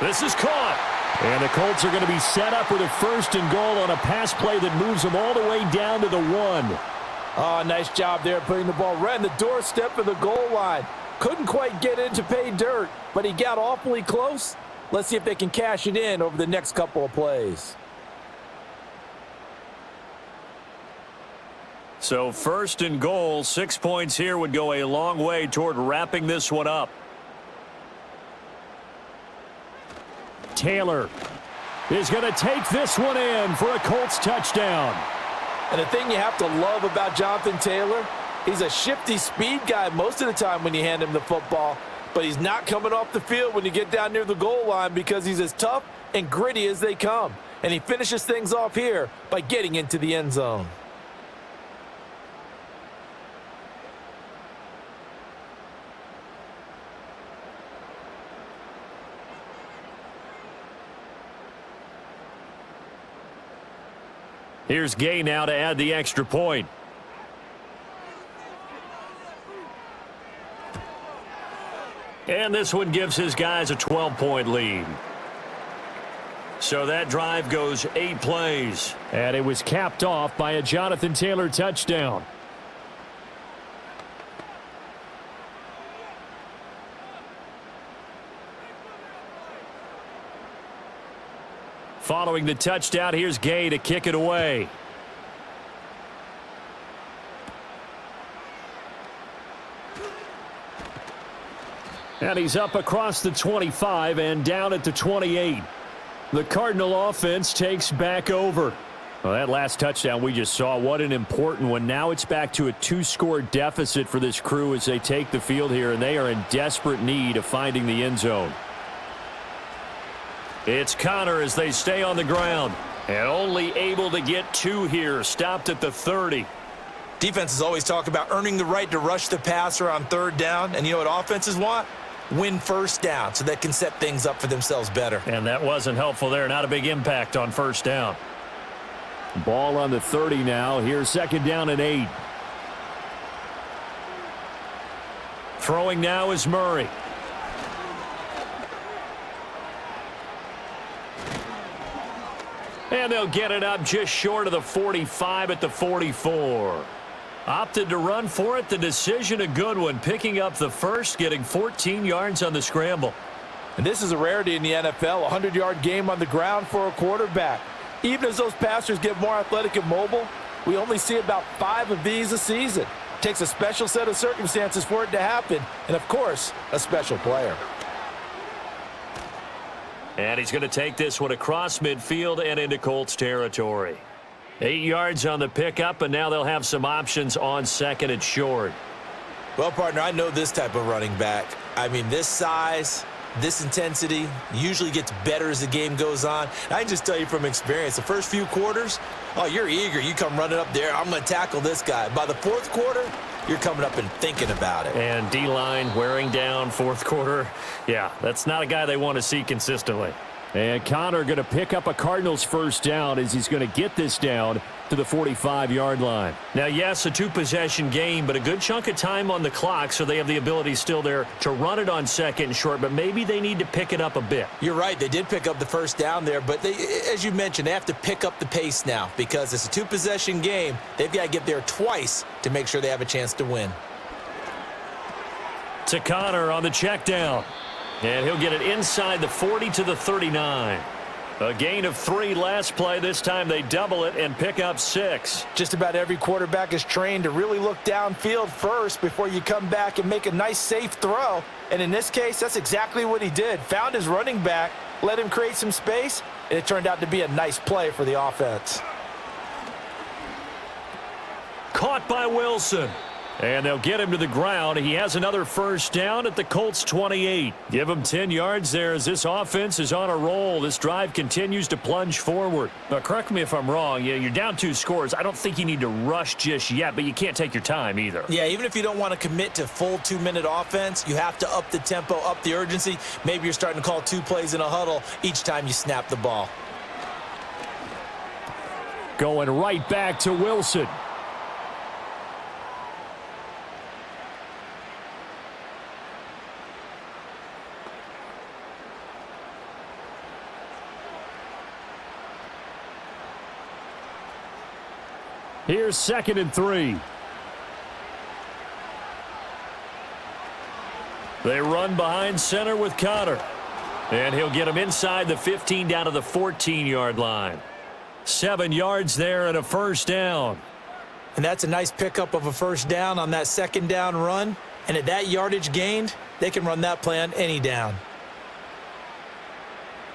This is caught. And the Colts are going to be set up with a 1st and goal on a pass play that moves them all the way down to the 1. Oh, nice job there putting the ball right in the doorstep of the goal line. Couldn't quite get in to pay dirt, but he got awfully close. Let's see if they can cash it in over the next couple of plays. So 1st and goal, 6 points here would go a long way toward wrapping this one up. Taylor is going to take this one in for a Colts touchdown. And the thing you have to love about Jonathan Taylor, he's a shifty speed guy most of the time when you hand him the football, but he's not coming off the field when you get down near the goal line because he's as tough and gritty as they come. And he finishes things off here by getting into the end zone. Here's Gay now to add the extra point. And this one gives his guys a 12-point lead. So that drive goes 8 plays. And it was capped off by a Jonathan Taylor touchdown. Following the touchdown, here's Gay to kick it away. And he's up across the 25 and down at the 28. The Cardinal offense takes back over. Well, that last touchdown we just saw, what an important one. Now it's back to a 2-score deficit for this crew as they take the field here, and they are in desperate need of finding the end zone. It's Connor as they stay on the ground, and only able to get 2 here, stopped at the 30. Defenses always talk about earning the right to rush the passer on 3rd down, and you know what offenses want? Win 1st down so they can set things up for themselves better. And that wasn't helpful there. Not a big impact on 1st down. Ball on the 30 now. Here's 2nd down and 8. Throwing now is Murray. And they'll get it up just short of the 45 at the 44. Opted to run for it. The decision a good one. Picking up the first, getting 14 yards on the scramble. And this is a rarity in the NFL, a 100-yard game on the ground for a quarterback. Even as those passers get more athletic and mobile, we only see about 5 of these a season. It takes a special set of circumstances for it to happen, and of course, a special player. And he's going to take this one across midfield and into Colts territory. 8 yards on the pickup, and now they'll have some options on 2nd and short. Well, partner, I know this type of running back. I mean, this size, this intensity usually gets better as the game goes on. And I can just tell you from experience, the first few quarters, oh, you're eager. You come running up there, I'm going to tackle this guy. By the 4th quarter, you're coming up and thinking about it. And D-line wearing down 4th quarter. Yeah, that's not a guy they want to see consistently. And Connor going to pick up a Cardinals 1st down as he's going to get this down to the 45-yard line. Now, yes, a 2-possession game, but a good chunk of time on the clock, so they have the ability still there to run it on 2nd and short, but maybe they need to pick it up a bit. You're right. They did pick up the 1st down there, but they, as you mentioned, they have to pick up the pace now because it's a 2-possession game. They've got to get there twice to make sure they have a chance to win. To Connor on the check down. And he'll get it inside the 40 to the 39. A gain of 3 last play. This time they double it and pick up 6. Just about every quarterback is trained to really look downfield first before you come back and make a nice, safe throw. And in this case, that's exactly what he did. Found his running back, let him create some space, and it turned out to be a nice play for the offense. Caught by Wilson. And they'll get him to the ground. He has another 1st down at the Colts 28. Give him 10 yards there as this offense is on a roll. This drive continues to plunge forward. Now, correct me if I'm wrong. You're down 2 scores. I don't think you need to rush just yet, but you can't take your time either. Yeah, even if you don't want to commit to full 2-minute offense, you have to up the tempo, up the urgency. Maybe you're starting to call 2 plays in a huddle each time you snap the ball. Going right back to Wilson. Here's 2nd and 3. They run behind center with Connor. And he'll get him inside the 15 down to the 14-yard line. 7 yards there and a 1st down. And that's a nice pickup of a 1st down on that 2nd down run. And at that yardage gained, they can run that play on any down.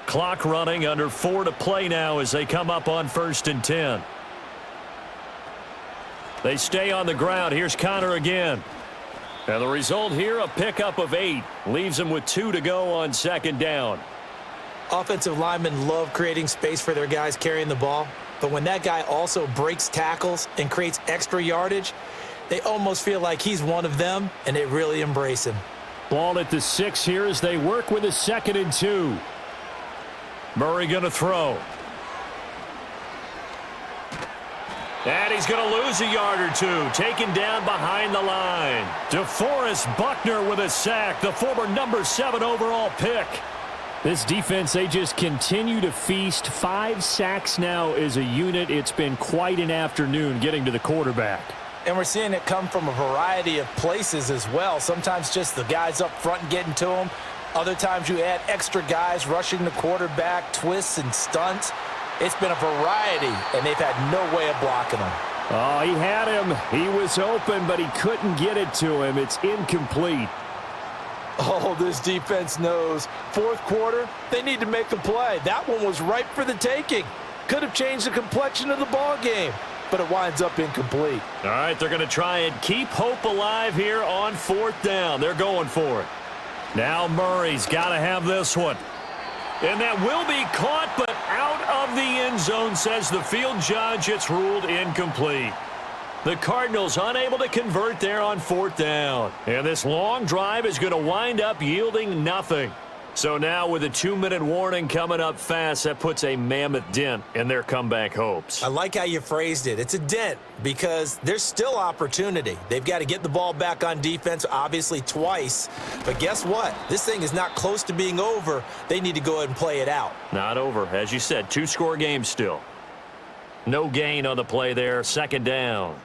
Clock running, under 4 to play now as they come up on 1st and 10. They stay on the ground. Here's Connor again. And the result here, a pickup of 8. Leaves them with 2 to go on 2nd down. Offensive linemen love creating space for their guys carrying the ball. But when that guy also breaks tackles and creates extra yardage, they almost feel like he's one of them, and they really embrace him. Ball at the 6 here as they work with a 2nd and 2. Murray going to throw. And he's going to lose a yard or two, taken down behind the line. DeForest Buckner with a sack, the former number 7 overall pick. This defense, they just continue to feast. 5 sacks now as a unit. It's been quite an afternoon getting to the quarterback. And we're seeing it come from a variety of places as well. Sometimes just the guys up front getting to him. Other times you add extra guys rushing the quarterback, twists and stunts. It's been a variety, and they've had no way of blocking him. Oh, he had him. He was open, but he couldn't get it to him. It's incomplete. Oh, this defense knows. Fourth quarter, they need to make a play. That one was ripe for the taking. Could have changed the complexion of the ball game, but it winds up incomplete. All right, they're going to try and keep hope alive here on 4th down. They're going for it. Now Murray's got to have this one. And that will be caught, but out of the end zone, says the field judge. It's ruled incomplete. The Cardinals unable to convert there on 4th down. And this long drive is going to wind up yielding nothing. So now with a 2-minute warning coming up fast, that puts a mammoth dent in their comeback hopes. I like how you phrased it. It's a dent because there's still opportunity. They've got to get the ball back on defense, obviously twice. But guess what? This thing is not close to being over. They need to go ahead and play it out. Not over. As you said, 2-score game still. No gain on the play there. 2nd down.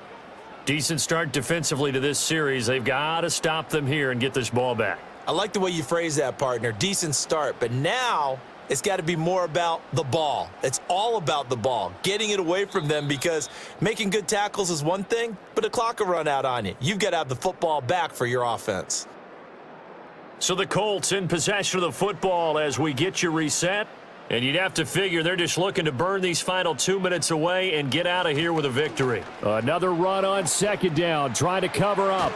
Decent start defensively to this series. They've got to stop them here and get this ball back. I like the way you phrase that, partner. Decent start, but now it's got to be more about the ball. It's all about the ball, getting it away from them, because making good tackles is one thing, but the clock will run out on you. You've got to have the football back for your offense. So the Colts in possession of the football as we get you reset. And you'd have to figure they're just looking to burn these final 2 minutes away and get out of here with a victory. Another run on 2nd down, trying to cover up.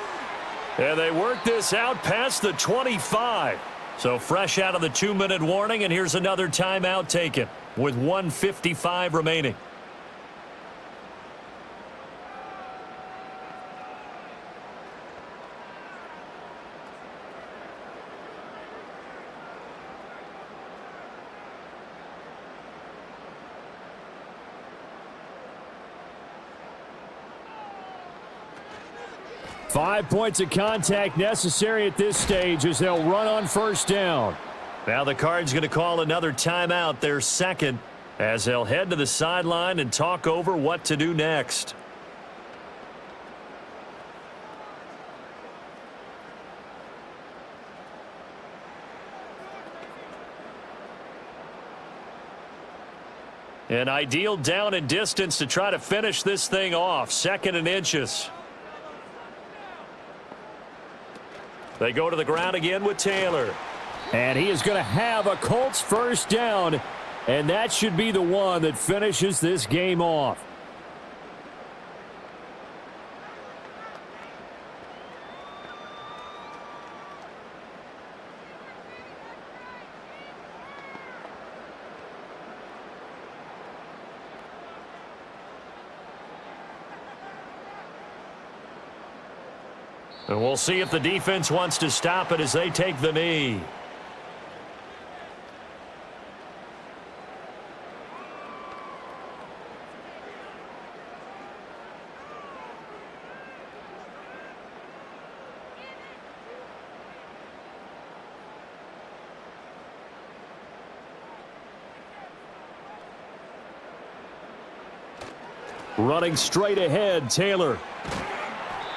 And they work this out past the 25. So fresh out of the 2-minute warning, and here's another timeout taken with 1:55 remaining. Five points of contact necessary at this stage as they'll run on 1st down. Now the Cards going to call another timeout, their 2nd, as they'll head to the sideline and talk over what to do next. An ideal down and distance to try to finish this thing off. 2nd and inches. They go to the ground again with Taylor. And he is going to have a Colts 1st down, and that should be the one that finishes this game off. And we'll see if the defense wants to stop it as they take the knee. Running straight ahead, Taylor.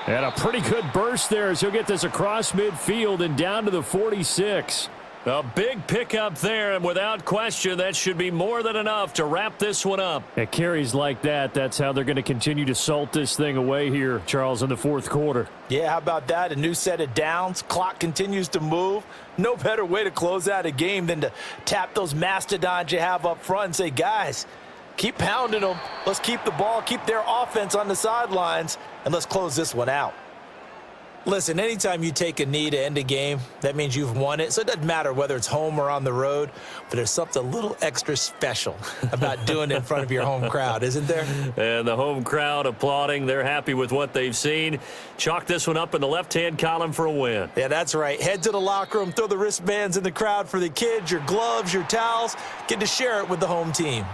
And a pretty good burst there as he'll get this across midfield and down to the 46. A big pickup there, and without question, that should be more than enough to wrap this one up. At carries like that, that's how they're going to continue to salt this thing away here, Charles, in the 4th quarter. Yeah, how about that? A new set of downs. Clock continues to move. No better way to close out a game than to tap those mastodons you have up front and say, guys, keep pounding them. Let's keep the ball, keep their offense on the sidelines, and let's close this one out. Listen, anytime you take a knee to end a game, that means you've won it. So it doesn't matter whether it's home or on the road, but there's something a little extra special about doing it in front of your home crowd, isn't there? And the home crowd applauding. They're happy with what they've seen. Chalk this one up in the left-hand column for a win. Yeah, that's right. Head to the locker room, throw the wristbands in the crowd for the kids, your gloves, your towels. Get to share it with the home team.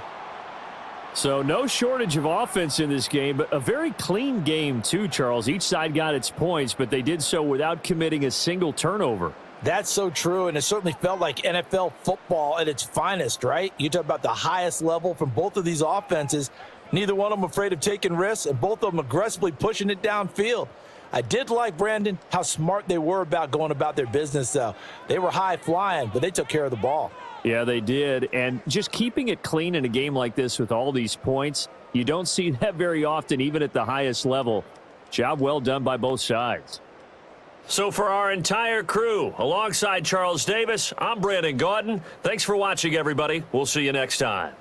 So no shortage of offense in this game, but a very clean game too, Charles. Each side got its points, but they did so without committing a single turnover. That's so true, and it certainly felt like NFL football at its finest, right? You talk about the highest level from both of these offenses. Neither one of them afraid of taking risks, and both of them aggressively pushing it downfield. I did like, Brandon, how smart they were about going about their business, though. They were high flying, but they took care of the ball. Yeah, they did. And just keeping it clean in a game like this with all these points, you don't see that very often, even at the highest level. Job well done by both sides. So for our entire crew, alongside Charles Davis, I'm Brandon Gaudin. Thanks for watching, everybody. We'll see you next time.